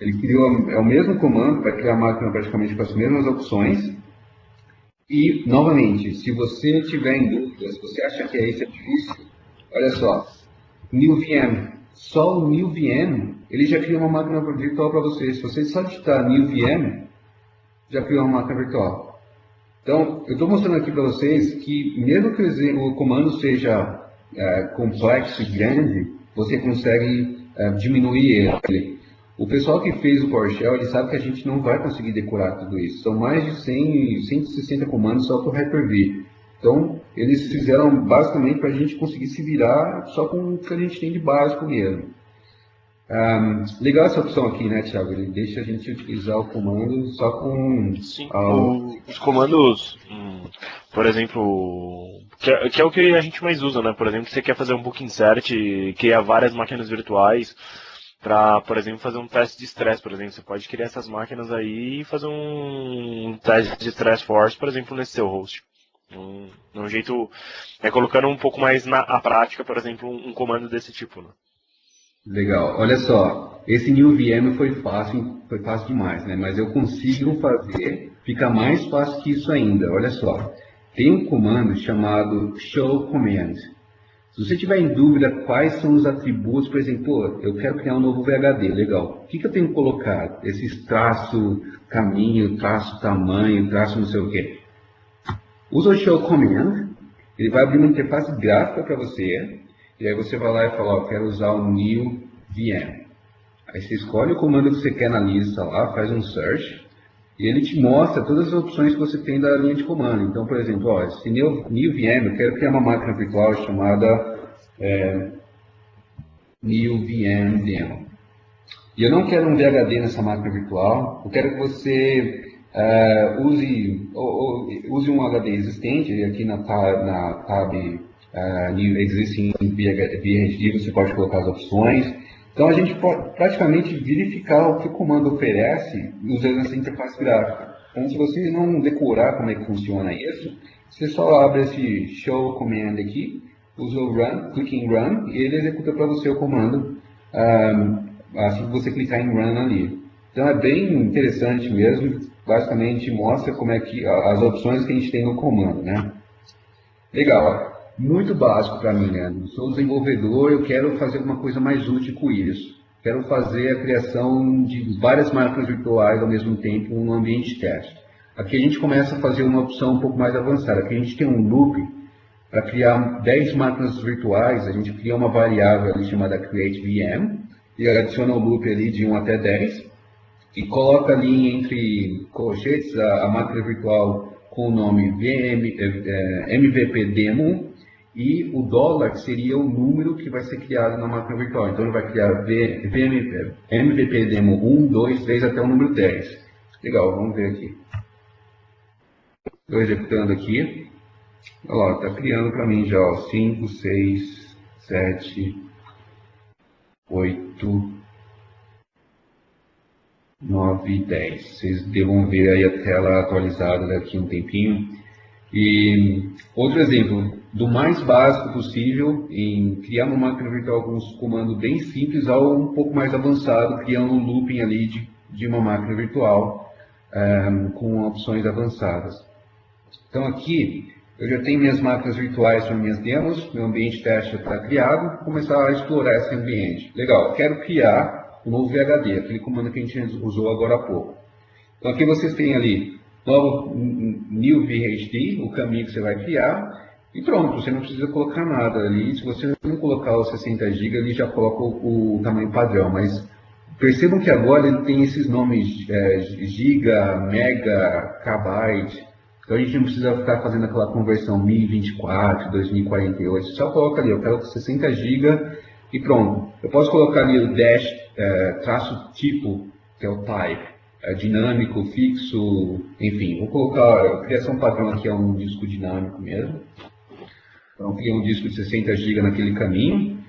ele criou, é o mesmo comando, vai criar a máquina praticamente com as mesmas opções. E, novamente, se você tiver em dúvida, se você acha que isso é difícil, olha só, new VM, só o new VM, ele já cria uma máquina virtual para você. Se você só digitar new VM, já criou uma máquina virtual. Então, eu estou mostrando aqui para vocês que, mesmo que o comando seja complexo e grande, você consegue diminuir ele. O pessoal que fez o PowerShell, ele sabe que a gente não vai conseguir decorar tudo isso. São mais de 160 comandos só para o Hyper-V. Então, eles fizeram basicamente para a gente conseguir se virar só com o que a gente tem de básico mesmo. Legal essa opção aqui, né, Thiago? Ele deixa a gente utilizar o comando só com... Sim, os comandos, por exemplo, que é o que a gente mais usa, né? Por exemplo, você quer fazer um book insert, criar várias máquinas virtuais para, por exemplo, fazer um teste de estresse, por exemplo. Você pode criar essas máquinas aí e fazer um teste de stress force, por exemplo, nesse seu host. Um jeito, colocando um pouco mais na prática, por exemplo, um comando desse tipo, né? Legal. Olha só, esse new VM foi fácil demais, né? Mas eu consigo fazer, fica mais fácil que isso ainda. Olha só, tem um comando chamado show command. Se você tiver em dúvida quais são os atributos, por exemplo, pô, eu quero criar um novo VHD, legal. O que eu tenho que colocar? Esses traço caminho, traço tamanho, traço não sei o quê. Usa o show command, ele vai abrir uma interface gráfica para você. E aí você vai lá e fala, ó, quero usar o new VM. Aí você escolhe o comando que você quer na lista lá, faz um search, e ele te mostra todas as opções que você tem da linha de comando. Então, por exemplo, ó, esse new VM, eu quero criar uma máquina virtual chamada new VM demo. E eu não quero um VHD nessa máquina virtual, eu quero que você use um HD existente, aqui na tab New Existing VHD, você pode colocar as opções. Então a gente pode praticamente verificar o que o comando oferece usando essa interface gráfica. Então se você não decorar como é que funciona isso, você só abre esse show command aqui, usa o run, clica em run e ele executa para você o comando assim que você clicar em run ali. Então é bem interessante mesmo, basicamente mostra como é que as opções que a gente tem no comando, né? Legal. Muito básico para mim, né? Eu sou desenvolvedor, eu quero fazer uma coisa mais útil com isso. Quero fazer a criação de várias máquinas virtuais ao mesmo tempo no ambiente de teste. Aqui a gente começa a fazer uma opção um pouco mais avançada. Aqui a gente tem um loop para criar 10 máquinas virtuais. A gente cria uma variável ali chamada createVM e adiciona o loop ali de 1 até 10 e coloca ali entre colchetes a máquina virtual com o nome MVP Demo e o dólar que seria o número que vai ser criado na máquina virtual. Então ele vai criar MVP Demo 1, 2, 3 até o número 10. Legal, vamos ver aqui. Estou executando aqui. Olha lá, está criando para mim já ó, 5, 6, 7, 8, 9 e 10. Vocês devam ver aí a tela atualizada daqui a um tempinho. E outro exemplo, do mais básico possível, em criar uma máquina virtual com um comando bem simples ao um pouco mais avançado, criando um looping ali de uma máquina virtual. com opções avançadas. Então aqui eu já tenho minhas máquinas virtuais para minhas demos, meu ambiente teste está criado, vou começar a explorar esse ambiente. Legal, quero criar um novo VHD, aquele comando que a gente usou agora há pouco. Então aqui vocês têm ali novo New VHD, o caminho que você vai criar, e pronto, você não precisa colocar nada ali. Se você não colocar os 60 GB, ele já coloca o tamanho padrão, mas percebam que agora ele tem esses nomes giga, mega, kbyte. Então a gente não precisa ficar fazendo aquela conversão 1024, 2048. Você só coloca ali, eu quero 60 GB e pronto. Eu posso colocar ali o dash, traço tipo, que é o type, dinâmico, fixo, enfim. Vou colocar, a criação padrão aqui é um disco dinâmico mesmo. Então cria um disco de 60 GB naquele caminho.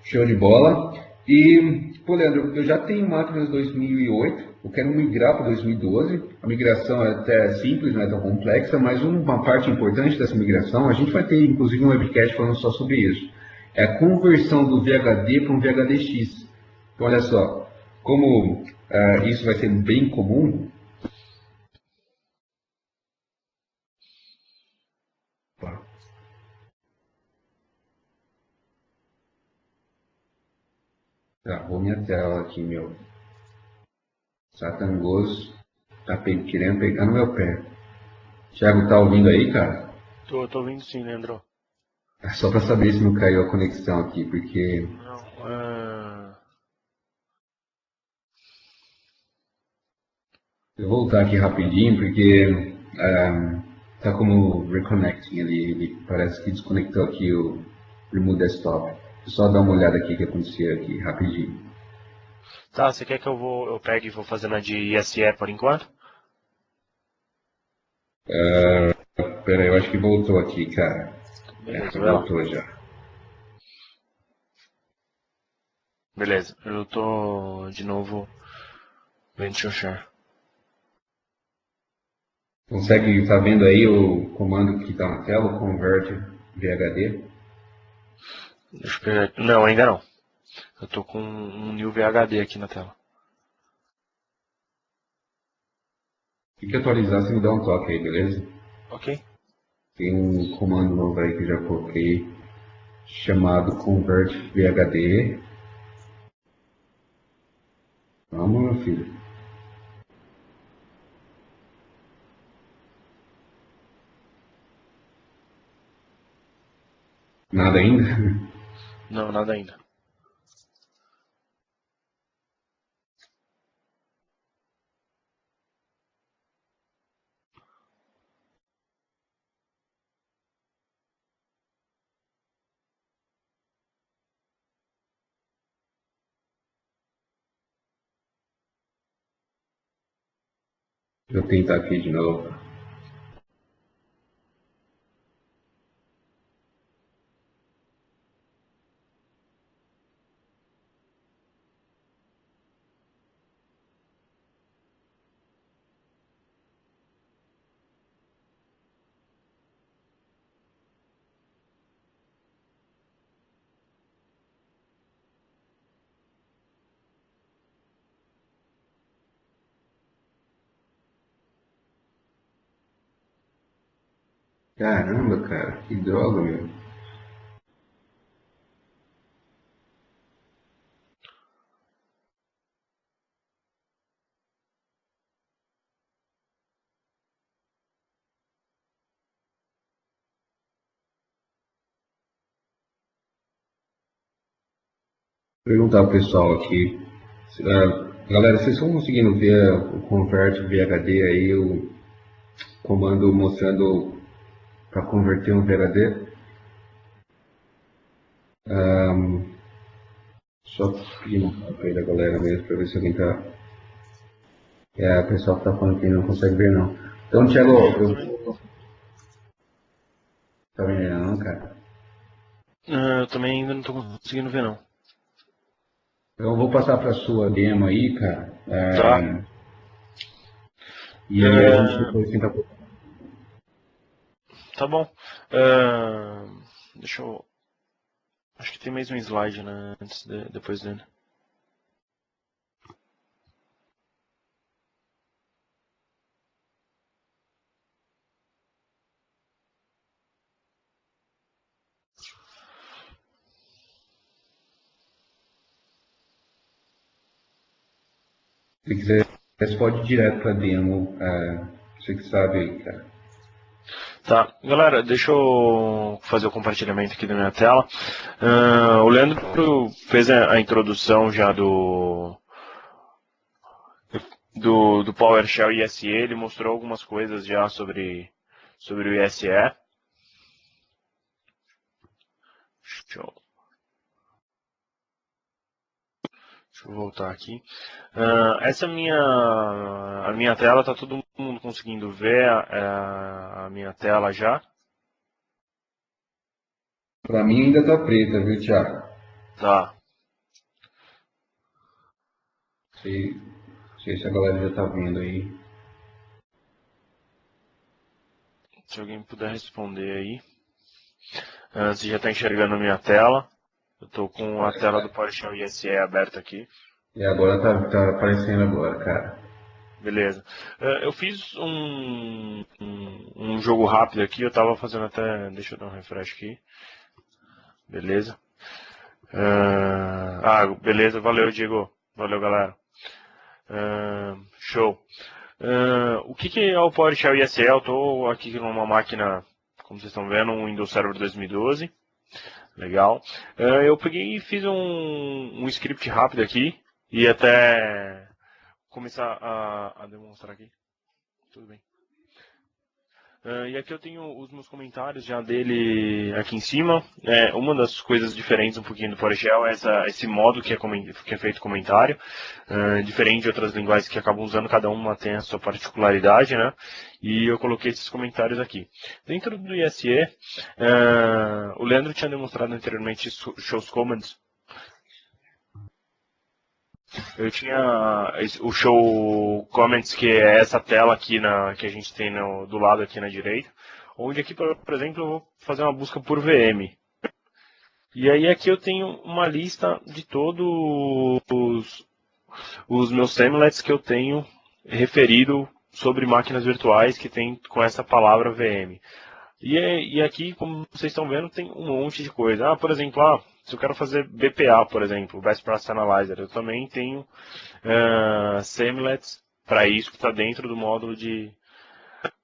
Show de bola. E, pô, Leandro, eu já tenho máquinas 2008, eu quero migrar para 2012. A migração é até simples, não é tão complexa, mas uma parte importante dessa migração, a gente vai ter inclusive um webcast falando só sobre isso, é a conversão do VHD para um VHDX. Então, olha só, como isso vai ser bem comum. Travou minha tela aqui, meu. Satangoso tá querendo pegar no meu pé. Thiago, tá ouvindo aí, cara? Tô ouvindo sim, Leandro. Só para saber se não caiu a conexão aqui, porque Não, eu vou voltar aqui rapidinho, porque tá como reconnecting ali, ele parece que desconectou aqui o Remove Desktop. Só dar uma olhada aqui o que aconteceu aqui, rapidinho. tá, você quer que eu pegue e vou fazer na de ISE por enquanto? Pera aí, eu acho que voltou aqui, cara. Beleza, vai lá. Voltou já. Beleza, eu tô de novo vendo seu share. Consegue, tá vendo aí o comando que tá na tela, o Convert VHD? Deixa eu pegar. Não, ainda não. Eu tô com um New VHD aqui na tela. Tem que atualizar, você me dá um toque aí, beleza? Ok? Tem um comando novo aí que eu já coloquei, chamado Convert VHD. Vamos, meu filho. Nada ainda? Não, nada ainda. Deixa eu tentar aqui de novo. Caramba, cara, que droga, meu. Vou perguntar pro pessoal aqui. Galera, vocês estão conseguindo ver o Convert VHD aí, o comando mostrando para converter um VHD? Só pedir um toque aí da galera mesmo para ver se alguém tá. O pessoal que tá falando que não consegue ver não. Então, Thiago, tá vendo ainda não, cara? Eu também ainda não tô conseguindo ver não. Então, eu vou passar para sua demo aí, cara. Tá. E aí a gente depois tenta. Tá bom. Deixa eu. Acho que tem mais um slide, né? Depois dele. Se quiser, você pode ir direto para demo, você que sabe aí, cara. Tá, galera, deixa eu fazer o compartilhamento aqui da minha tela. O Leandro fez a introdução já do PowerShell ISE, ele mostrou algumas coisas já sobre o ISE. Deixa eu voltar aqui. Essa é a minha tela, tá todo mundo conseguindo ver a minha tela já? Para mim ainda tá preta, viu, Thiago? Tá. Sei, sei se a galera já tá vendo aí. Se alguém puder responder aí. Você já está enxergando a minha tela. Eu estou com a tela do PowerShell ISE aberta aqui. E agora tá aparecendo agora, cara. Beleza. Eu fiz um jogo rápido aqui. Eu estava fazendo até... Deixa eu dar um refresh aqui. Beleza. Beleza. Valeu, Diego. Valeu, galera. Show. O que é o PowerShell ISE? Eu estou aqui numa máquina, como vocês estão vendo, um Windows Server 2012. Legal. Eu peguei e fiz um script rápido aqui e até começar a demonstrar aqui. Tudo bem. E aqui eu tenho os meus comentários já dele aqui em cima. Uma das coisas diferentes um pouquinho do PowerShell é esse modo que é feito comentário. Diferente de outras linguagens que acabam usando, cada uma tem a sua particularidade, né? E eu coloquei esses comentários aqui. Dentro do ISE, o Leandro tinha demonstrado anteriormente shows commands. Eu tinha o show comments, que é essa tela aqui que a gente tem do lado aqui na direita, onde aqui, por exemplo, eu vou fazer uma busca por VM. E aí aqui eu tenho uma lista de todos os meus semlets que eu tenho referido sobre máquinas virtuais que tem com essa palavra VM. E aqui, como vocês estão vendo, tem um monte de coisa. Por exemplo, se eu quero fazer BPA, por exemplo, Best Practice Analyzer, eu também tenho semlets para isso que está dentro do módulo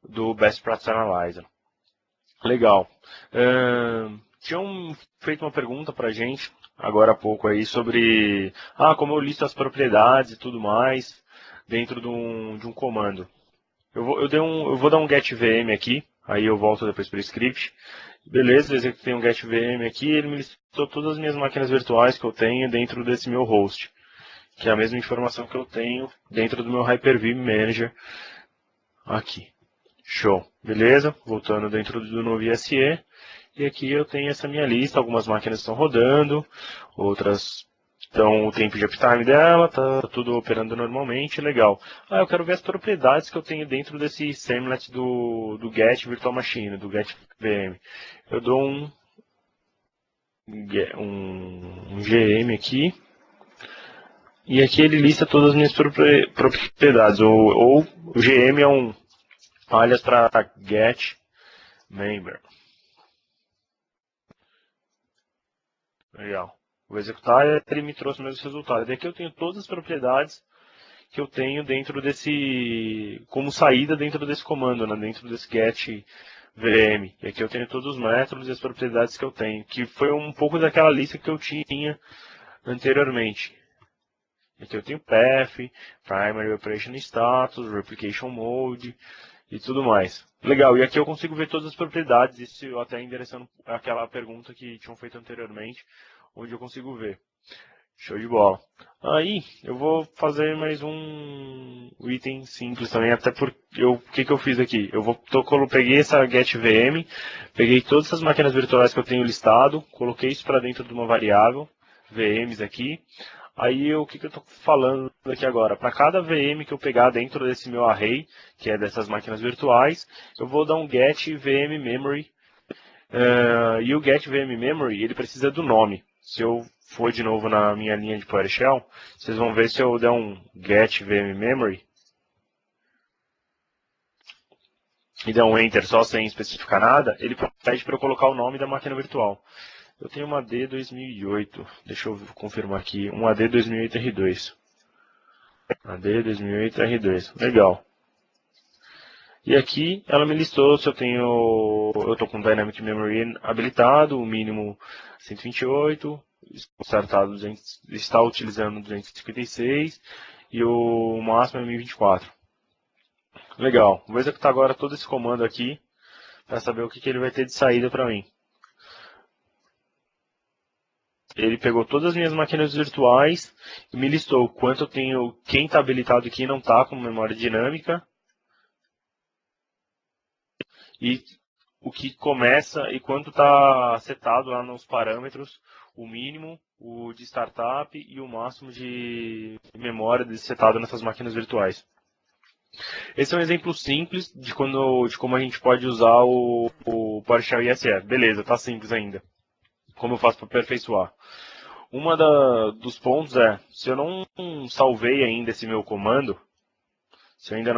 do Best Practice Analyzer. Legal. Tinham feito uma pergunta para a gente, agora há pouco, aí, sobre como eu listo as propriedades e tudo mais dentro de um comando. Eu vou dar um get VM aqui, aí eu volto depois para o script. Beleza, eu executei um get VM aqui, ele me listou todas as minhas máquinas virtuais que eu tenho dentro desse meu host, que é a mesma informação que eu tenho dentro do meu Hyper-V Manager aqui. Show, beleza? Voltando dentro do novo ISE, e aqui eu tenho essa minha lista, algumas máquinas estão rodando, outras então, o tempo de uptime dela, está tudo operando normalmente, legal. Eu quero ver as propriedades que eu tenho dentro desse semlet do Get Virtual Machine, do Get VM. Eu dou um GM aqui, e aqui ele lista todas as minhas propriedades. Ou o GM é um alias para Get Member. Legal. Vou executar e ele me trouxe o mesmo resultado. E aqui eu tenho todas as propriedades que eu tenho dentro como saída dentro desse comando, né, dentro desse get VM. E aqui eu tenho todos os métodos e as propriedades que eu tenho, que foi um pouco daquela lista que eu tinha anteriormente. Aqui eu tenho path, primary operation status, replication mode e tudo mais. Legal, e aqui eu consigo ver todas as propriedades, isso até endereçando aquela pergunta que tinham feito anteriormente, onde eu consigo ver. Show de bola. Aí, eu vou fazer mais um item simples também, até porque o que eu fiz aqui? Peguei essa getVM, peguei todas essas máquinas virtuais que eu tenho listado, coloquei isso para dentro de uma variável, VMs aqui. Aí, o que eu estou falando aqui agora? Para cada VM que eu pegar dentro desse meu array, que é dessas máquinas virtuais, eu vou dar um getVMMemory. E o getVMMemory, ele precisa do nome. Se eu for de novo na minha linha de PowerShell, vocês vão ver se eu der um getVMMemory e der um Enter só sem especificar nada, ele pede para eu colocar o nome da máquina virtual. Eu tenho uma AD 2008, deixa eu confirmar aqui, um AD 2008 R2. AD 2008 R2, legal. E aqui ela me listou se eu estou com Dynamic Memory habilitado, o mínimo 128, está utilizando 256 e o máximo é 1024. Legal, vou executar agora todo esse comando aqui para saber o que ele vai ter de saída para mim. Ele pegou todas as minhas máquinas virtuais e me listou quanto eu tenho, quem está habilitado e quem não está com memória dinâmica. E o que começa e quanto está setado lá nos parâmetros, o mínimo, o de startup e o máximo de memória setado nessas máquinas virtuais. Esse é um exemplo simples de como a gente pode usar o PowerShell ISE. Beleza, está simples ainda. Como eu faço para aperfeiçoar? Dos pontos é, se eu não salvei ainda esse meu comando, se eu ainda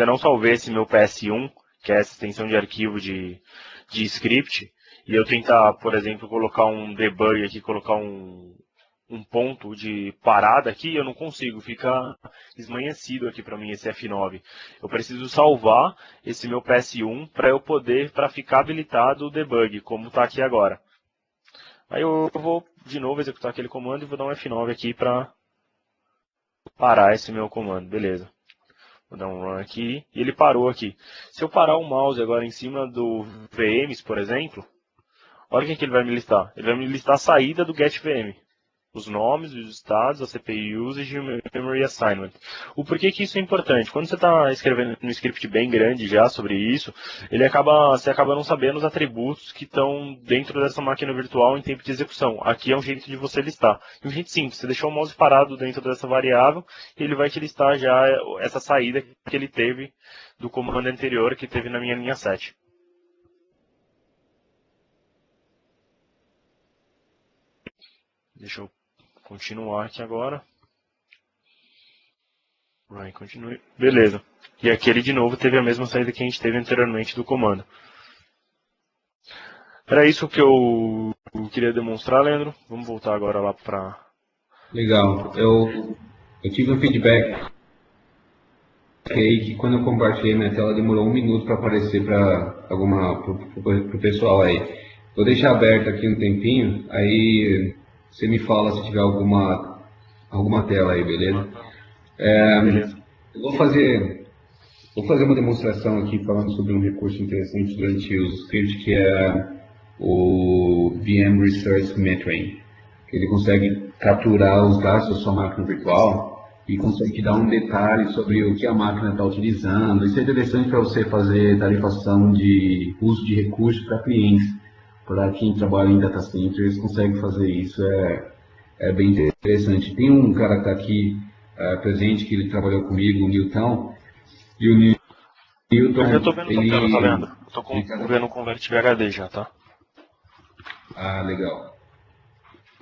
não salvei esse meu PS1, que é essa extensão de arquivo de script, e eu tentar, por exemplo, colocar um debug aqui, colocar um ponto de parada aqui, eu não consigo, fica esmanhecido aqui para mim esse F9. Eu preciso salvar esse meu PS1 para ficar habilitado o debug, como está aqui agora. Aí eu vou de novo executar aquele comando e vou dar um F9 aqui para parar esse meu comando, beleza. Vou dar um run aqui, e ele parou aqui. Se eu parar o mouse agora em cima do VMs, por exemplo, olha o que ele vai me listar. Ele vai me listar a saída do getVM. Os nomes, os estados, a CPU usage e o memory assignment. O porquê que isso é importante? Quando você está escrevendo um script bem grande já sobre isso, você acaba não sabendo os atributos que estão dentro dessa máquina virtual em tempo de execução. Aqui é um jeito de você listar. E um jeito simples, você deixou o mouse parado dentro dessa variável e ele vai te listar já essa saída que ele teve do comando anterior que teve na minha linha 7. Deixa eu continuar aqui agora. Vai, continue. Beleza. E aqui ele de novo teve a mesma saída que a gente teve anteriormente do comando. Era isso que eu queria demonstrar, Leandro. Vamos voltar agora lá para... Legal. Eu tive um feedback que quando eu compartilhei minha tela demorou 1 minuto para aparecer para o pessoal aí. Vou deixar aberto aqui um tempinho, aí você me fala se tiver alguma tela aí, beleza? Eu vou fazer uma demonstração aqui falando sobre um recurso interessante durante o script, que é o VM Resource Metering. Ele consegue capturar os dados da sua máquina virtual e consegue dar um detalhe sobre o que a máquina está utilizando. Isso é interessante para você fazer tarifação de uso de recursos para clientes. Para quem trabalha em data centers, consegue fazer isso, é bem interessante. Tem um cara que está aqui presente, que ele trabalhou comigo, o Newton, e o Newton... Eu já estou vendo a tela, tá vendo? Estou vendo o Convert VHD já, tá? Ah, legal.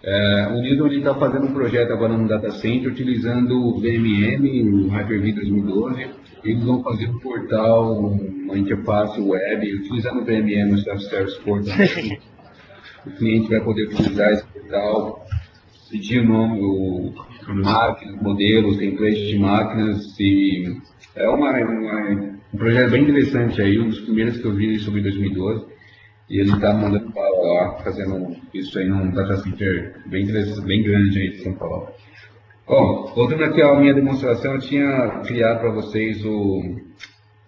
O Newton está fazendo um projeto agora no data center, utilizando o VMM, o Hyper-V 2012. Eles vão fazer um portal, uma interface web, utilizando o VMM, o Self-Service Portal. O cliente vai poder utilizar esse portal, pedir o nome, máquinas, modelos, templates de máquinas. E é um projeto bem interessante aí, um dos primeiros que eu vi sobre 2012. E ele está mandando para lá, fazendo isso aí num data center bem grande aí de São Paulo. Bom, voltando aqui à minha demonstração, eu tinha criado para vocês o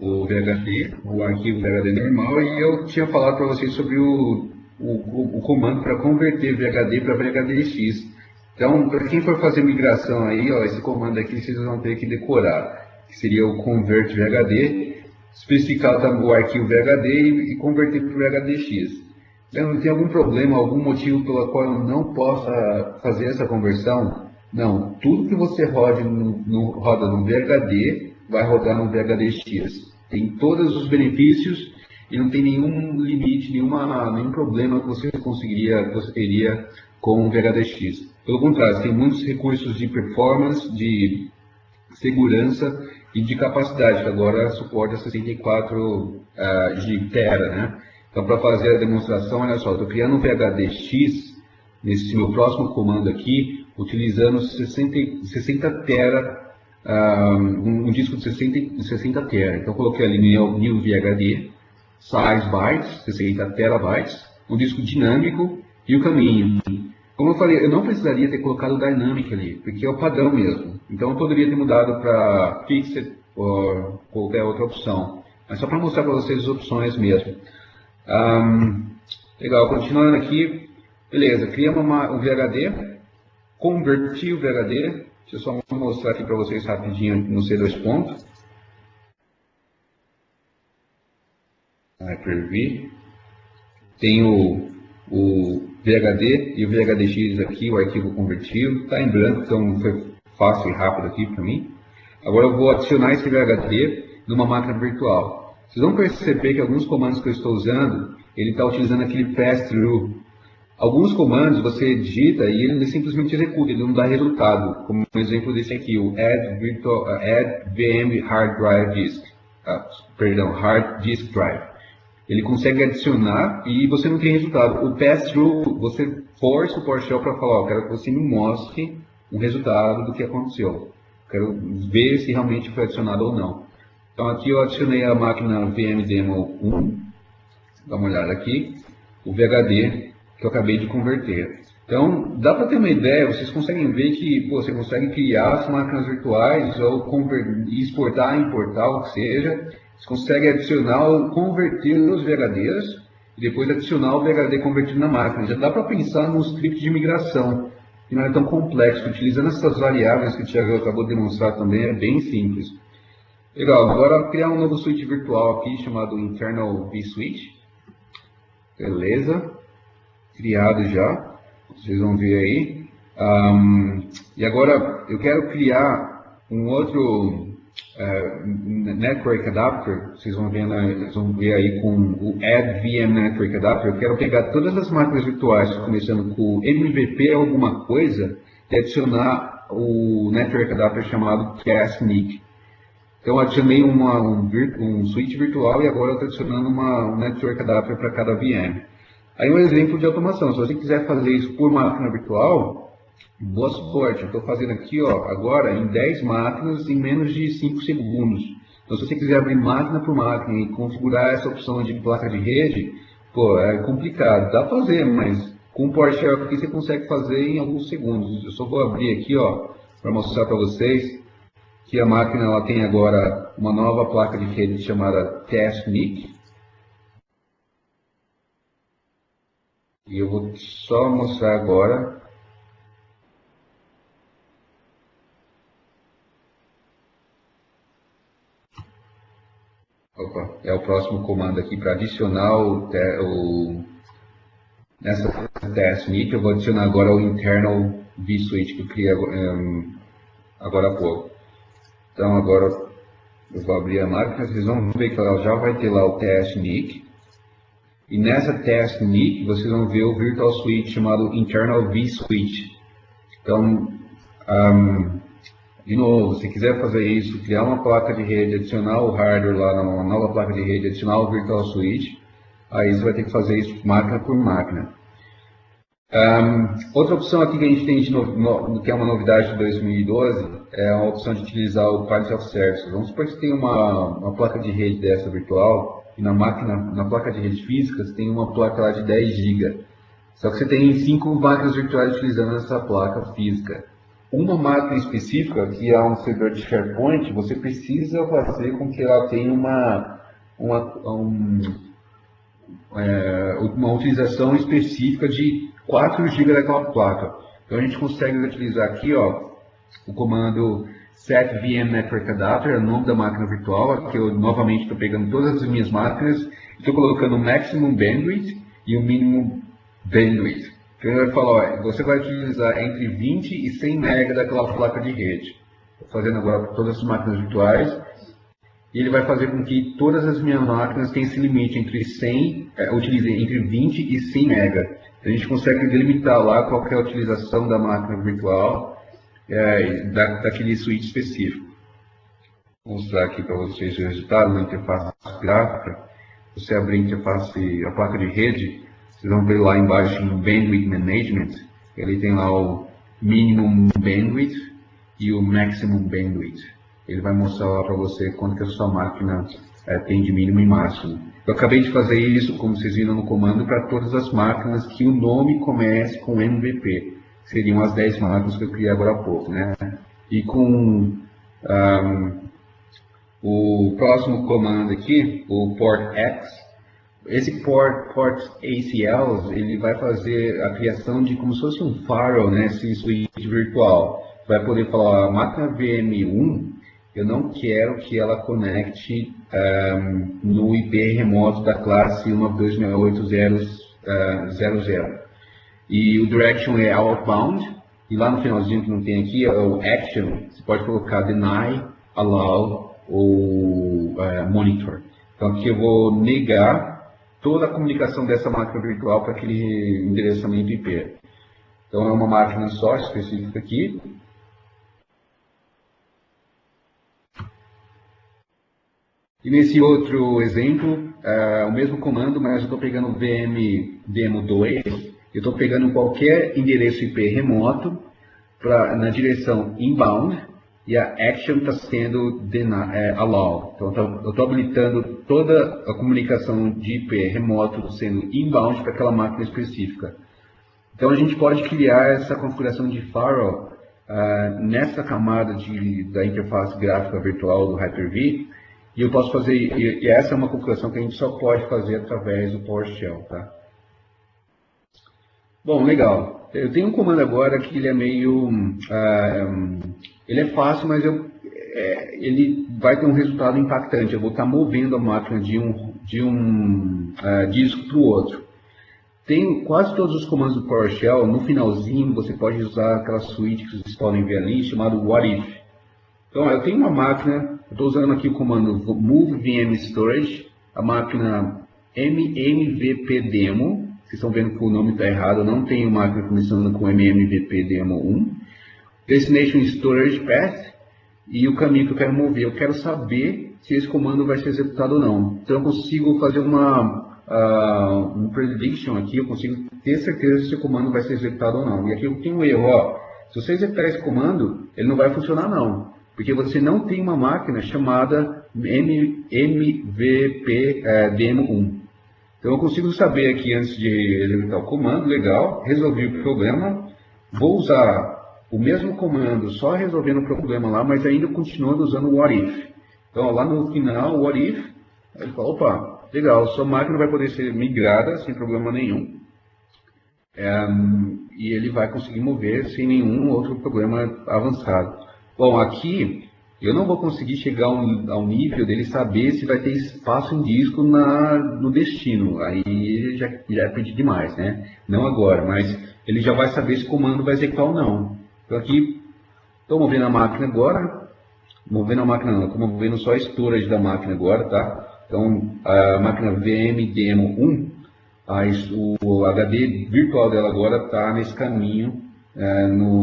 VHD, o arquivo VHD normal, e eu tinha falado para vocês sobre o comando para converter VHD para VHDX. Então, para quem for fazer migração aí, ó, esse comando aqui vocês vão ter que decorar, que seria o convert VHD, especificar o arquivo VHD e converter para o VHDX. Então, tem algum problema, algum motivo pelo qual eu não possa fazer essa conversão? Não, tudo que você roda no VHD vai rodar no VHDX. Tem todos os benefícios e não tem nenhum limite, nenhum problema que você teria com o VHDX. Pelo contrário, tem muitos recursos de performance, de segurança e de capacidade, que agora suporta 64 de tera, né? Então, para fazer a demonstração, olha só, estou criando um VHDX, nesse meu próximo comando aqui, utilizando 60 tera, um disco de 60 tera. Então, eu coloquei ali New VHD, size bytes, 60 terabytes, um disco dinâmico e o caminho. Como eu falei, eu não precisaria ter colocado o Dynamic ali, porque é o padrão mesmo. Então, eu poderia ter mudado para Fixed ou qualquer outra opção. Mas só para mostrar para vocês as opções mesmo. Legal, continuando aqui. Beleza, criamos um VHD, converti o VHD. Deixa eu só mostrar aqui para vocês rapidinho no C2 ponto. Hyper-V. Tem o VHD e o VHDX aqui, o arquivo convertido. Está em branco, então foi fácil e rápido aqui para mim. Agora eu vou adicionar esse VHD numa máquina virtual. Vocês vão perceber que alguns comandos que eu estou usando, ele está utilizando aquele pass-through. Alguns comandos você digita e ele simplesmente executa, ele não dá resultado. Como um exemplo desse aqui, o add VM hard drive disk. Hard disk drive. Ele consegue adicionar e você não tem resultado. O pass-through, você força o PowerShell para falar, ó, quero que você me mostre um resultado do que aconteceu. Quero ver se realmente foi adicionado ou não. Então aqui eu adicionei a máquina VMDemo 1. Dá uma olhada aqui. O VHD que eu acabei de converter. Então, dá para ter uma ideia, vocês conseguem ver que você consegue criar as máquinas virtuais ou exportar, importar, o que seja. Você consegue adicionar ou converter os VHDs e depois adicionar o VHD convertido na máquina. Já dá para pensar num script de migração, que não é tão complexo. Utilizando essas variáveis que o Thiago acabou de demonstrar também, é bem simples. Legal, agora criar um novo switch virtual aqui, chamado Internal vSwitch. Beleza. Criado já, vocês vão ver aí. E agora eu quero criar um outro Network Adapter. Vocês vão ver aí com o Add VM Network Adapter. Eu quero pegar todas as máquinas virtuais, começando com o MVP alguma coisa, e adicionar o Network Adapter chamado CastNIC. Então, adicionei um switch virtual e agora eu estou adicionando um Network Adapter para cada VM. Aí um exemplo de automação, se você quiser fazer isso por máquina virtual, boa sorte. Eu estou fazendo aqui agora em 10 máquinas em menos de 5 segundos. Então se você quiser abrir máquina por máquina e configurar essa opção de placa de rede, é complicado. Dá para fazer, mas com o PowerShell aqui você consegue fazer em alguns segundos. Eu só vou abrir aqui para mostrar para vocês que a máquina ela tem agora uma nova placa de rede chamada CastNIC. E eu vou só mostrar agora. Opa, é o próximo comando aqui para adicionar nessa CastNIC. Eu vou adicionar agora o Internal vSwitch que eu criei agora há pouco. Então agora eu vou abrir a máquina. Vocês vão ver que ela já vai ter lá o CastNIC. E nessa CastNIC, vocês vão ver o Virtual Switch chamado Internal vSwitch. Então, de novo, se quiser fazer isso, criar uma placa de rede, adicionar o hardware lá numa nova placa de rede, adicionar o Virtual Switch, aí você vai ter que fazer isso máquina por máquina. Outra opção aqui que a gente tem, que é uma novidade de 2012, é a opção de utilizar o Quality of Service. Vamos supor que você tem uma placa de rede dessa virtual, e na placa de rede física, você tem uma placa lá de 10 GB. Só que você tem 5 máquinas virtuais utilizando essa placa física. Uma máquina específica, que é um servidor de SharePoint, você precisa fazer com que ela tenha uma utilização específica de 4 GB daquela placa. Então a gente consegue utilizar aqui o comando Set VM Network Adapter, é o nome da máquina virtual, que eu novamente estou pegando todas as minhas máquinas, estou colocando o Maximum Bandwidth e o Minimum Bandwidth. Então ele vai falar, você vai utilizar entre 20 e 100 MB daquela placa de rede. Estou fazendo agora para todas as máquinas virtuais, e ele vai fazer com que todas as minhas máquinas tenham esse limite utilizem entre 20 e 100 MB. Então, a gente consegue delimitar lá qual é a utilização da máquina virtual, daquele switch específico. Vou mostrar aqui para vocês o resultado na interface gráfica. Você abrir a placa de rede, vocês vão ver lá embaixo no Bandwidth Management, ele tem lá o minimum bandwidth e o maximum bandwidth. Ele vai mostrar lá para você quanto que a sua máquina tem de mínimo e máximo. Eu acabei de fazer isso, como vocês viram no comando, para todas as máquinas que o nome comece com MVP. Seriam as 10 máquinas que eu criei agora há pouco, né? E com o próximo comando aqui, o port X, esse port ACLs, ele vai fazer a criação de como se fosse um firewall, né? Esse switch virtual. Vai poder falar, a máquina VM1, eu não quero que ela conecte no IP remoto da classe 192.68.0.0. E o direction é outbound, e lá no finalzinho que não tem aqui, é o action, você pode colocar deny, allow ou monitor. Então aqui eu vou negar toda a comunicação dessa máquina virtual para aquele endereçamento IP. Então é uma máquina só específica aqui. E nesse outro exemplo, o mesmo comando, mas eu estou pegando o VM demo2, eu estou pegando qualquer endereço IP remoto na direção inbound, e a action está sendo allow. Então eu estou habilitando toda a comunicação de IP remoto sendo inbound para aquela máquina específica. Então a gente pode criar essa configuração de firewall nessa camada da interface gráfica virtual do Hyper-V. E eu posso fazer, e essa é uma configuração que a gente só pode fazer através do PowerShell, tá? Bom, legal. Eu tenho um comando agora que ele é meio, ele é fácil, mas ele vai ter um resultado impactante. Eu vou estar movendo a máquina de um disco para o outro. Tem quase todos os comandos do PowerShell, no finalzinho você pode usar aquela suíte que vocês podem ver ali, chamado What If. Então, eu tenho uma máquina, eu estou usando aqui o comando move VM storage, a máquina mmvpdemo, vocês estão vendo que o nome está errado, eu não tenho máquina começando com mmvpdemo1, destination storage path, e o caminho que eu quero mover. Eu quero saber se esse comando vai ser executado ou não. Então, eu consigo fazer um prediction aqui, eu consigo ter certeza se o comando vai ser executado ou não. E aqui eu tenho um erro, ó. Se você executar esse comando, ele não vai funcionar não. Porque você não tem uma máquina chamada mvpdemo1. Então eu consigo saber aqui antes de executar o comando, legal, resolvi o problema, vou usar o mesmo comando, só resolvendo o problema lá, mas ainda continuando usando o what if. Então lá no final, o what if, ele fala, opa, legal, sua máquina vai poder ser migrada sem problema nenhum. E ele vai conseguir mover sem nenhum outro problema avançado. Bom, aqui eu não vou conseguir chegar ao nível dele saber se vai ter espaço em disco no destino. Aí já é pedir demais, né? Não agora, mas ele já vai saber se o comando vai executar ou não. Então aqui, estou movendo a máquina agora. Movendo a máquina não, estou movendo só a storage da máquina agora, tá? Então a máquina VMDemo1, o HD virtual dela agora está nesse caminho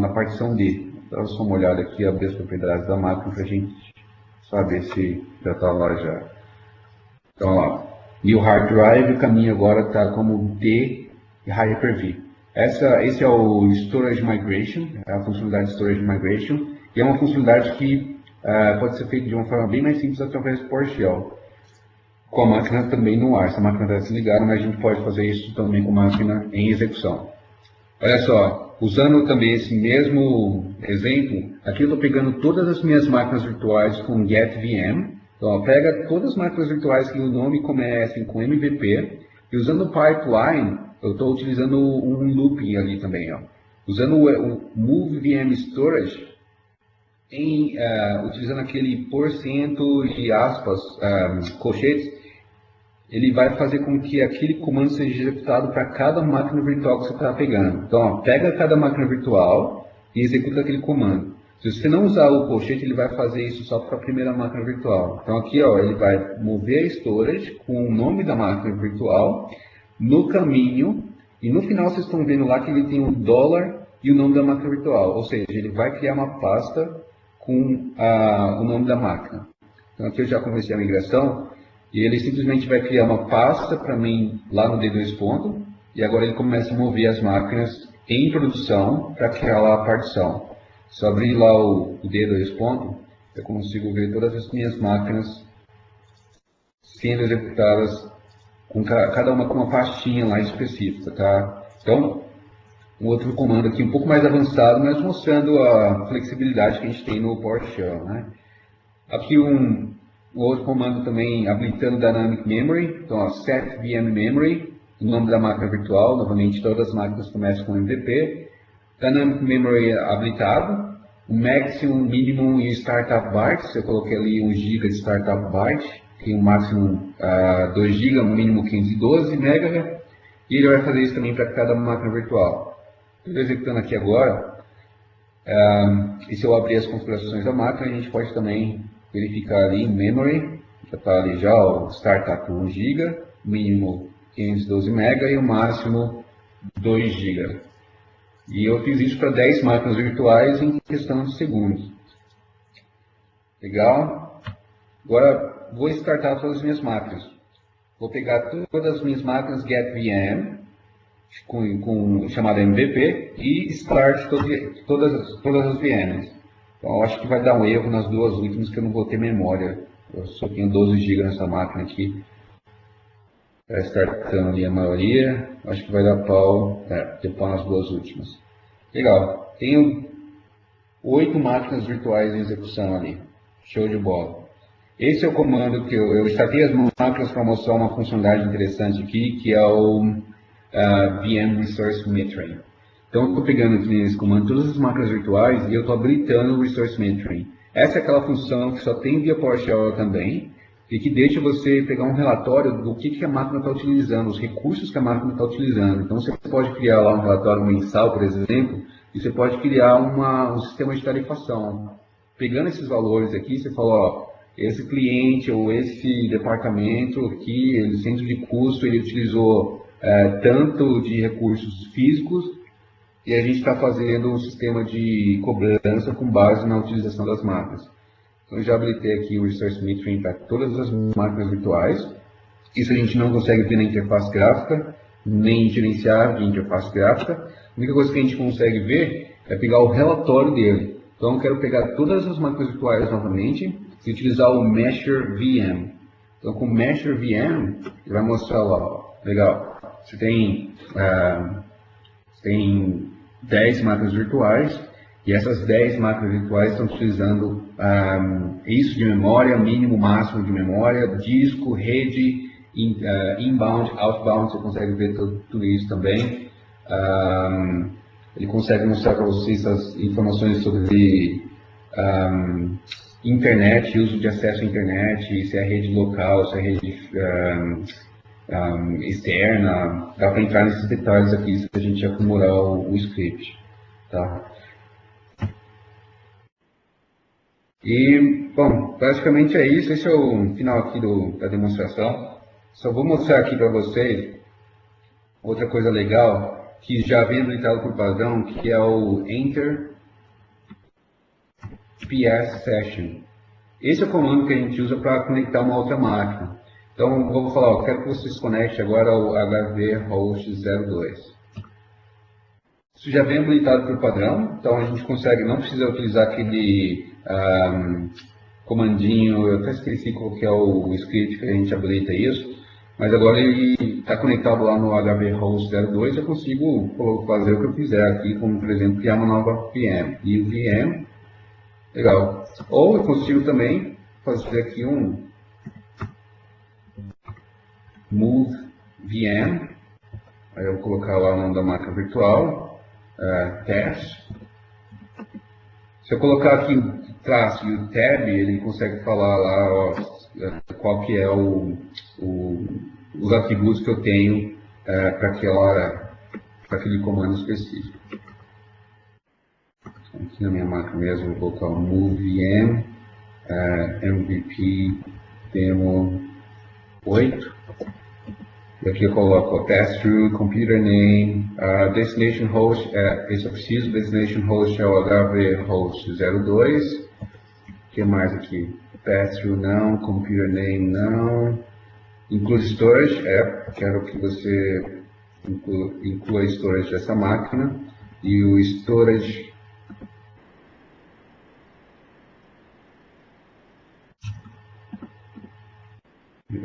na partição D. Dá só uma olhada aqui, abrir as propriedades da máquina para a gente saber se já está lá já. Então lá, New Hard Drive, o caminho agora está como D e Hyper-V. Esse é o Storage Migration, é a funcionalidade de Storage Migration, e é uma funcionalidade que pode ser feita de uma forma bem mais simples através do PowerShell. Com a máquina também no ar, essa máquina está desligada, mas a gente pode fazer isso também com a máquina em execução. Olha só, usando também esse mesmo exemplo, aqui eu estou pegando todas as minhas máquinas virtuais com GetVM. Então, ó, pega todas as máquinas virtuais que o nome comecem com MVP, e usando o pipeline, eu estou utilizando um looping ali também. Ó. Usando o Move VM Storage, utilizando aquele porcento e aspas, colchetes, ele vai fazer com que aquele comando seja executado para cada máquina virtual que você está pegando. Então, ó, pega cada máquina virtual e executa aquele comando. Se você não usar o colchete, ele vai fazer isso só para a primeira máquina virtual. Então, aqui ó, ele vai mover a storage com o nome da máquina virtual no caminho, e no final vocês estão vendo lá que ele tem o dólar e o nome da máquina virtual. Ou seja, ele vai criar uma pasta com o nome da máquina. Então, aqui eu já comecei a migração. E ele simplesmente vai criar uma pasta para mim lá no D2 ponto, e agora ele começa a mover as máquinas em produção para aquela partição. Se eu abrir lá o D2 ponto, eu consigo ver todas as minhas máquinas sendo executadas, com cada uma com uma pastinha lá específica, tá? Então, um outro comando aqui um pouco mais avançado, mas mostrando a flexibilidade que a gente tem no PowerShell, né? Aqui um outro comando também habilitando Dynamic Memory, então ó, Set VM Memory, o nome da máquina virtual, novamente todas as máquinas começam com MVP, Dynamic Memory habilitado, o Maximum, Minimum e Startup Bytes, eu coloquei ali 1 GB de Startup Byte, tem um máximo 2 GB, um mínimo 512 MB, e ele vai fazer isso também para cada máquina virtual. Estou executando aqui agora, e se eu abrir as configurações da máquina, a gente pode também verificar ali em Memory, já está ali já o Startup 1 GB, mínimo 512 MB e o máximo 2 GB. E eu fiz isso para 10 máquinas virtuais em questão de segundos. Legal? Agora vou startar todas as minhas máquinas. Vou pegar todas as minhas máquinas GetVM, chamada MVP, e start todas as VMs. Então eu acho que vai dar um erro nas duas últimas, que eu não vou ter memória. Eu só tenho 12 GB nessa máquina aqui. Está startando ali a maioria. Acho que vai dar pau, ter pau nas duas últimas. Legal. Tenho 8 máquinas virtuais em execução ali. Show de bola. Esse é o comando que eu startei as máquinas para mostrar uma funcionalidade interessante aqui, que é o VM Resource Metering. Então eu estou pegando aqui nesse comando todas as máquinas virtuais e eu estou habilitando o Resource Metering. Essa é aquela função que só tem via PowerShell também, e que deixa você pegar um relatório do que a máquina está utilizando, os recursos que a máquina está utilizando. Então você pode criar lá um relatório mensal, por exemplo, e você pode criar um sistema de tarifação. Pegando esses valores aqui, você fala, ó, esse cliente ou esse departamento aqui, ele centro de custo, ele utilizou tanto de recursos físicos, e a gente está fazendo um sistema de cobrança com base na utilização das máquinas. Então, eu já habilitei aqui o Resource Metering para todas as máquinas virtuais. Isso a gente não consegue ver na interface gráfica, nem gerenciar de interface gráfica. A única coisa que a gente consegue ver é pegar o relatório dele. Então, eu quero pegar todas as máquinas virtuais novamente e utilizar o Measure VM. Então, com o Measure VM, ele vai mostrar lá, ó, legal, você tem 10 máquinas virtuais, e essas 10 máquinas virtuais estão utilizando isso de memória, mínimo, máximo de memória, disco, rede, inbound, outbound, você consegue ver tudo isso também. Ele consegue mostrar para vocês as informações sobre internet, uso de acesso à internet, se é rede local, se é rede externa. Dá para entrar nesses detalhes aqui se a gente acumular o script. Tá? E, bom, basicamente é isso. Esse é o final aqui da demonstração. Só vou mostrar aqui para vocês outra coisa legal, que já vem habilitado por padrão, que é o Enter PS Session. Esse é o comando que a gente usa para conectar uma outra máquina. Então, eu vou falar, eu quero que você se conecte agora ao HV Host 02. Isso já vem habilitado por padrão, então a gente consegue, não precisa utilizar aquele comandinho, eu até esqueci qual que é o script que a gente habilita isso, mas agora ele está conectado lá no HV Host 02, eu consigo fazer o que eu quiser aqui, como por exemplo, criar uma nova VM. E o VM, legal. Ou eu consigo também fazer aqui um move VM, aí eu vou colocar lá o nome da máquina virtual, test. Se eu colocar aqui o traço e o tab, ele consegue falar lá, ó, qual que é os atributos que eu tenho para aquele comando específico. Aqui na minha máquina mesmo, eu vou colocar o move VM, MVP demo 8. E aqui eu coloco o pass-through, computer name, destination host, esse eu preciso, destination host é o HV host 02. O que mais aqui? Pass-through não, computer name não. Include storage, quero que você inclua storage dessa máquina. e o storage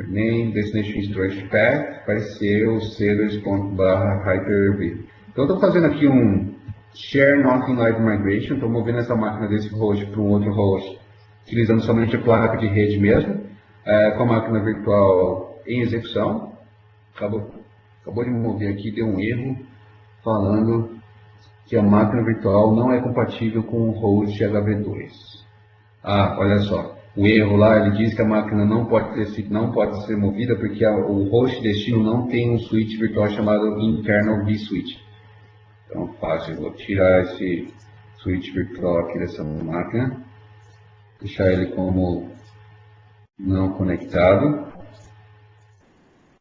name, destination storage path, vai ser o servers.hyper-v. Então, estou fazendo aqui um share not in live migration, estou movendo essa máquina desse host para um outro host, utilizando somente a placa de rede mesmo, com a máquina virtual em execução. Acabou de mover aqui, deu um erro, falando que a máquina virtual não é compatível com o host HV2. Ah, olha só, o erro lá, ele diz que a máquina não pode ser movida porque o host destino não tem um switch virtual chamado internal vSwitch. Então, fácil, vou tirar esse switch virtual aqui dessa máquina, deixar ele como não conectado.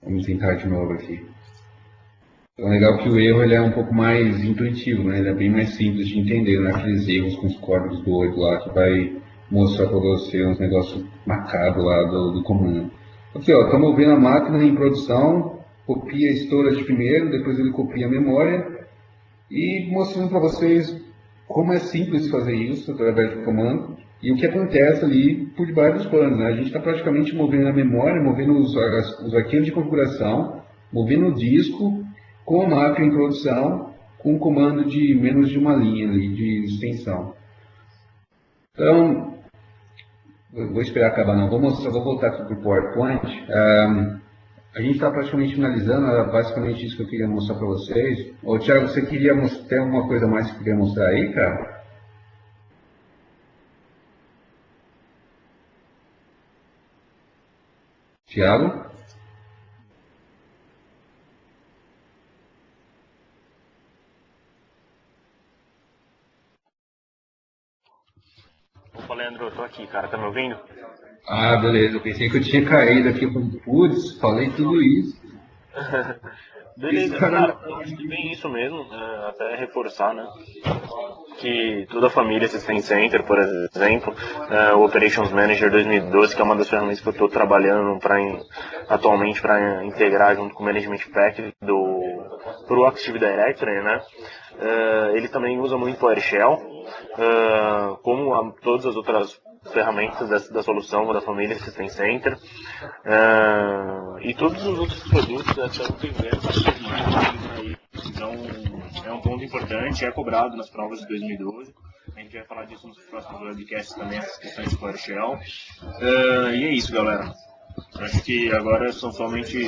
Vamos tentar de novo aqui. Então, é legal que o erro ele é um pouco mais intuitivo, né? Ele é bem mais simples de entender, não é aqueles erros com os códigos doidos lá que vai mostrar para você uns negócios macabros lá do comando. Aqui, ó, estamos movendo a máquina em produção, copia a storage primeiro, depois ele copia a memória, e mostrando para vocês como é simples fazer isso através do comando e o que acontece ali por debaixo dos panos, né? A gente está praticamente movendo a memória, movendo os arquivos de configuração, movendo o disco com a máquina em produção com um comando de menos de uma linha ali de extensão. Então, vou esperar acabar não, vou voltar aqui para o PowerPoint. A gente está praticamente finalizando, era basicamente isso que eu queria mostrar para vocês. Ô, Thiago, você queria ter alguma coisa mais que queria mostrar aí, cara? Thiago? Opa, Leandro, eu tô aqui, cara, tá me ouvindo? Ah, beleza, eu pensei que eu tinha caído aqui. Putz, falei tudo isso. Beleza, cara, eu acho que bem isso mesmo, até reforçar, né, que toda a família System Center, por exemplo, o Operations Manager 2012, que é uma das ferramentas que eu estou trabalhando atualmente para integrar junto com o Management Pack pro Active Directory, né, ele também usa muito PowerShell, como todas as outras ferramentas da solução da família System Center, e todos os outros produtos estão tendendo mais aí. Então é um ponto importante, é cobrado nas provas de 2012. A gente vai falar disso nos próximos webcasts também, essas questões de PowerShell. E é isso, galera. Acho que agora são somente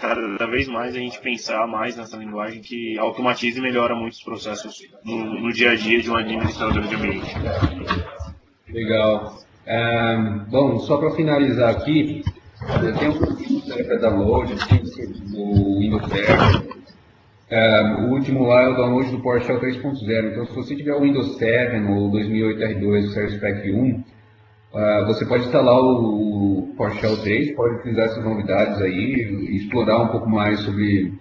cada vez mais a gente pensar mais nessa linguagem que automatiza e melhora muitos processos no dia a dia de um administrador de ambiente. Legal. Bom, só para finalizar aqui, eu tenho um pouquinho para download do Windows 10. O último lá é o download do PowerShell 3.0. Então, se você tiver o Windows 7 ou 2008 R2 Service Pack 1, você pode instalar o PowerShell 3, pode utilizar essas novidades aí, explorar um pouco mais sobre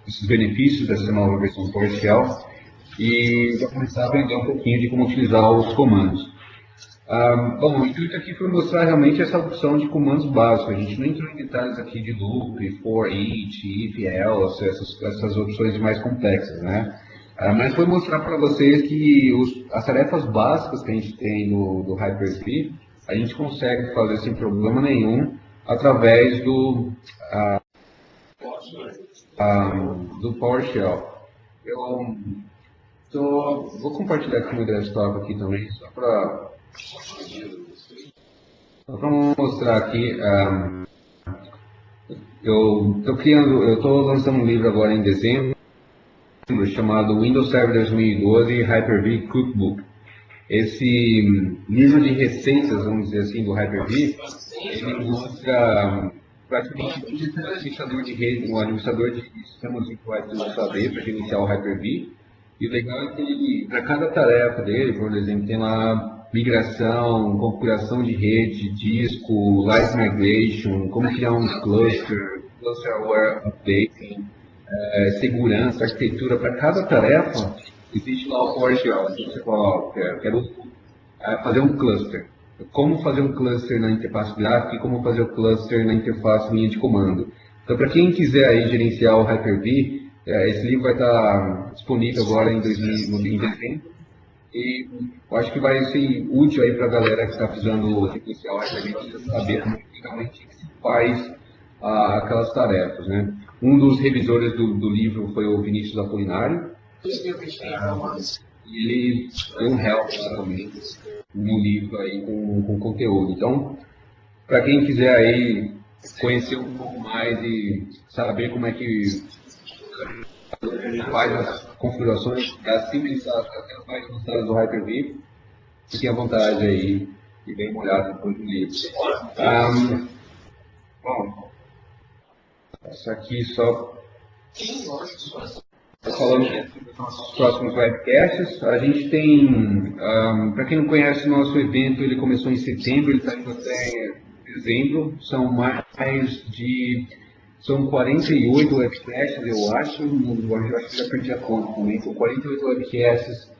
esses benefícios dessa nova versão do PowerShell e já começar a aprender um pouquinho de como utilizar os comandos. Bom, o intuito aqui foi mostrar realmente essa opção de comandos básicos. A gente não entrou em detalhes aqui de loop, for each, if else, essas opções mais complexas, né? Mas foi mostrar para vocês que as tarefas básicas que a gente tem do Hyper-V, a gente consegue fazer sem problema nenhum através do PowerShell. Vou compartilhar aqui meu desktop aqui também, só para mostrar aqui. Eu estou lançando um livro agora em dezembro, chamado Windows Server 2012 Hyper-V Cookbook. Esse livro de receitas, vamos dizer assim, do Hyper-V, ele mostra praticamente tudo que o administrador de rede, o administrador de sistemas virtuais precisa saber para gerenciar o Hyper-V. E o legal é que para cada tarefa dele, por exemplo, tem lá migração, configuração de rede, disco, live migration, como criar um cluster aware updating, segurança, arquitetura. Para cada tarefa, existe lá o PowerShell. Então você coloca, quero fazer um cluster. Como fazer um cluster na interface gráfica e como fazer o cluster na interface linha de comando. Então, para quem quiser aí gerenciar o Hyper-V, Esse livro vai estar disponível agora em dezembro. E eu acho que vai ser útil aí para a galera que está precisando sequencial Hyper-V saber como que realmente se faz aquelas tarefas, né? Um dos revisores do livro foi o Vinícius Apolinário, e ele deu um help lá também no livro aí com conteúdo. Então, para quem quiser aí conhecer um pouco mais e saber como é que faz as configurações acima aquelas mais avançadas do Hyper-V, fiquem à vontade aí e dêem uma olhada depois no livro. Bom, isso aqui só falando dos nossos próximos webcasts. A gente tem, para quem não conhece, o nosso evento ele começou em setembro, ele está indo até dezembro. São 48 webcasts, eu acho. Eu acho que já perdi a conta também. São 48 webcasts.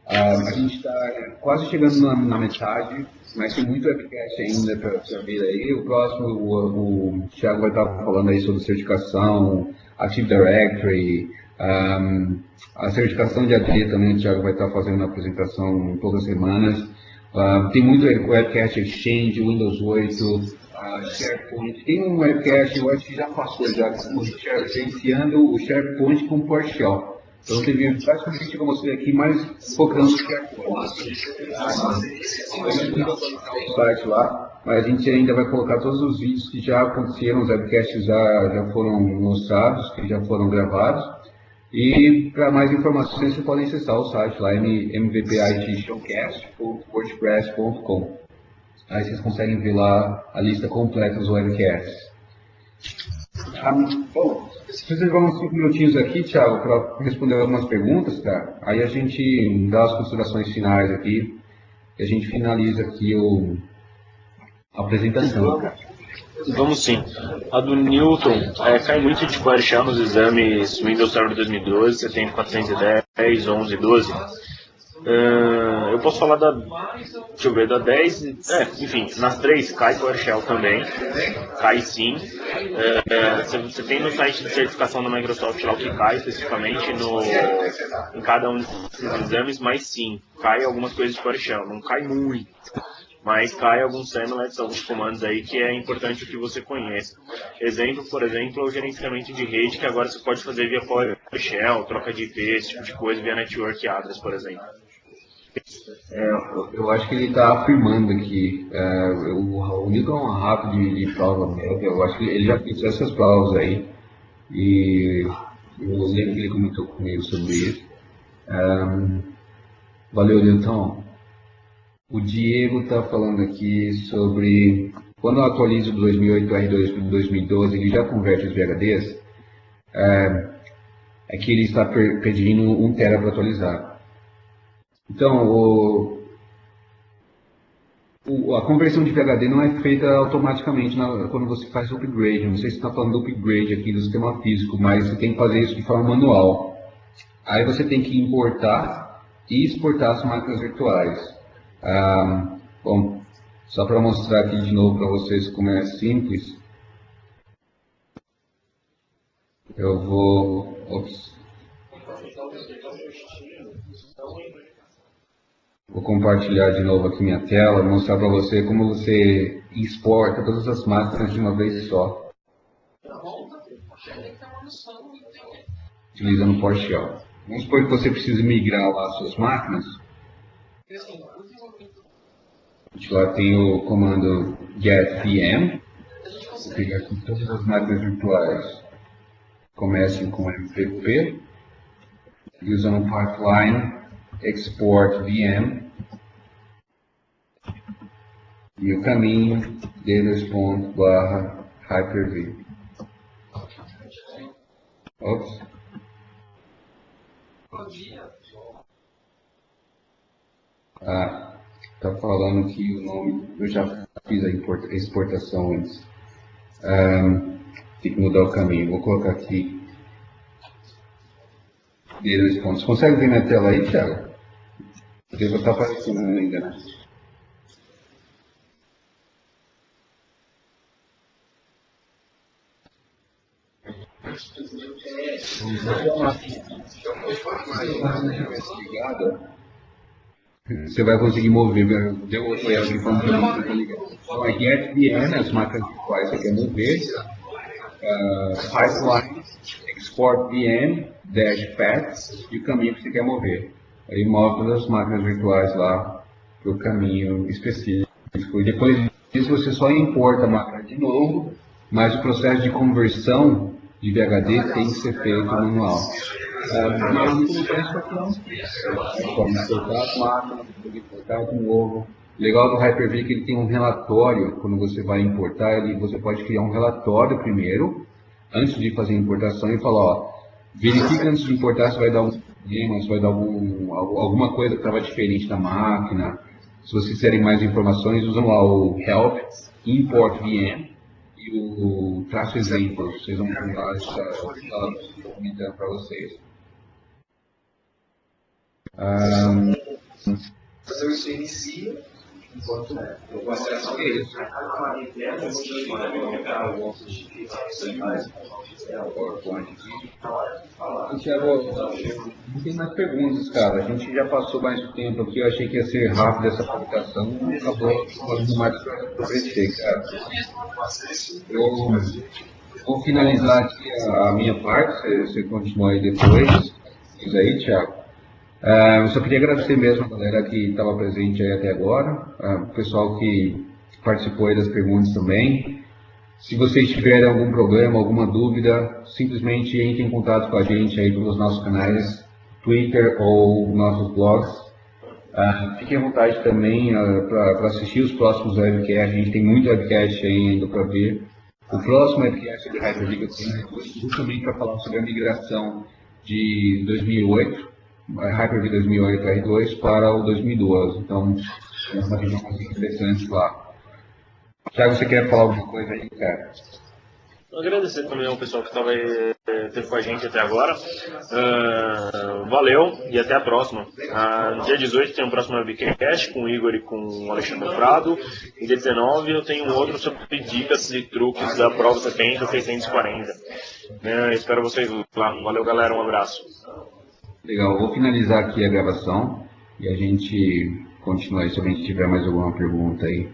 A gente está quase chegando na metade, mas tem muito webcast ainda para ver aí. O próximo, o Thiago vai estar falando aí sobre certificação, Active Directory, a certificação de AD também. O Thiago vai estar fazendo uma apresentação todas as semanas. Tem muito webcast Exchange, Windows 8, SharePoint. Tem um webcast, eu acho que já passou, gerenciando o SharePoint com PowerShell. Então teve praticamente que eu mostrei aqui, mas focando no SharePoint. A gente vai colocar o site lá, mas a gente ainda vai colocar todos os vídeos que já aconteceram, os webcasts já foram mostrados, que já foram gravados. E para mais informações, vocês podem acessar o site lá, mvpitshowcast.wordpress.com. Aí vocês conseguem ver lá a lista completa dos webcasts. Bom, se vocês vão uns 5 minutinhos aqui, Thiago, para responder algumas perguntas, cara, aí a gente dá as considerações finais aqui e a gente finaliza aqui a apresentação, cara. Vamos sim. A do Newton cai muito de PowerShell nos exames Windows Server 2012, você tem 410, 11, 12. Eu posso falar deixa eu ver, da 10, enfim, nas 3 cai PowerShell também, cai sim. Você tem no site de certificação da Microsoft lá o que cai especificamente em cada um desses exames, mas sim, cai algumas coisas de PowerShell, não cai muito. Mas cai alguns semlets, alguns comandos aí que é importante que você conheça. Exemplo, por exemplo, é o gerenciamento de rede, que agora você pode fazer via PowerShell, troca de IP, esse tipo de coisa, via Network Address, por exemplo. Eu acho que ele está afirmando aqui. O Newton é um rato de prova média. Eu acho que ele já fez essas provas aí. E eu lembro que ele comentou comigo sobre isso. Valeu, Newton. O Diego está falando aqui sobre quando eu atualizo do 2008 R2 para 2012, ele já converte os VHDs. É que ele está pedindo 1 TB para atualizar. Então, a conversão de VHD não é feita automaticamente quando você faz o upgrade. Não sei se você está falando do upgrade aqui do sistema físico, mas você tem que fazer isso de forma manual. Aí você tem que importar e exportar as máquinas virtuais. Bom, só para mostrar aqui de novo para vocês como é simples, eu vou... Vou compartilhar de novo aqui minha tela, mostrar para você como você exporta todas as máquinas de uma vez só, utilizando PowerShell. Vamos supor que você precise migrar lá as suas máquinas. A gente lá tem o comando get_vm. Vou pegar aqui todas as máquinas virtuais. Comecem com mpp. E usando o pipeline export vm. E o caminho deles./hyper-v. Ops. Tá falando que o nome, eu já fiz a exportação antes. Tem que mudar o caminho. Vou colocar aqui deles. Você consegue ver na tela aí, Thiago? Porque não está aparecendo ainda, né? Você vai conseguir mover, deu outro erro aqui falando que não está ligado. Então, a Get VM, as máquinas virtuais que você quer mover, Pipeline, Export VM, Dash Paths e o caminho que você quer mover. Aí move todas as máquinas virtuais lá para o caminho específico. E depois disso você só importa a máquina de novo, mas o processo de conversão de VHD tem que ser feito manual. Normalmente não tem isso aqui não. Pode importar as máquinas, pode importar de novo. O legal do Hyper-V é que ele tem um relatório, quando você vai importar, você pode criar um relatório primeiro, antes de fazer a importação, e falar, ó, verifica antes de importar se vai dar um problema, se vai dar alguma coisa que estava diferente da máquina. Se vocês quiserem mais informações, usam lá o Help, Import VM e o traço exemplo. Vocês vão lá está comentando para vocês. Fazer isso inicia enquanto o acesso a ele. Tiago, não tem mais perguntas, cara. A gente já passou mais tempo aqui. Eu achei que ia ser rápido essa publicação. Acabou fazendo mais para você, cara. Eu vou finalizar aqui a minha parte. Você continua aí depois. Isso aí, Tiago. Eu só queria agradecer mesmo a galera que estava presente aí até agora, o pessoal que participou aí das perguntas também. Se vocês tiverem algum problema, alguma dúvida, simplesmente entrem em contato com a gente aí pelos nossos canais, Twitter ou nossos blogs. Fiquem à vontade também para assistir os próximos webcasts. A gente tem muito webcast ainda para ver. O próximo webcast de Hyper-V que eu tenho é justamente para falar sobre a migração de 2008. Hyper-V 2008 R2 para o 2012. Então, é uma revisão interessante lá. Thiago, você quer falar alguma coisa aí, cara? Agradecer também ao pessoal que esteve com a gente até agora. Valeu e até a próxima. No dia 18 tem um próximo webcast com o Igor e com o Alexandre Prado. E dia 19 eu tenho um outro sobre dicas e truques da prova 70 640. Espero vocês lá. Valeu, galera. Um abraço. Legal, vou finalizar aqui a gravação e a gente continua aí se a gente tiver mais alguma pergunta aí.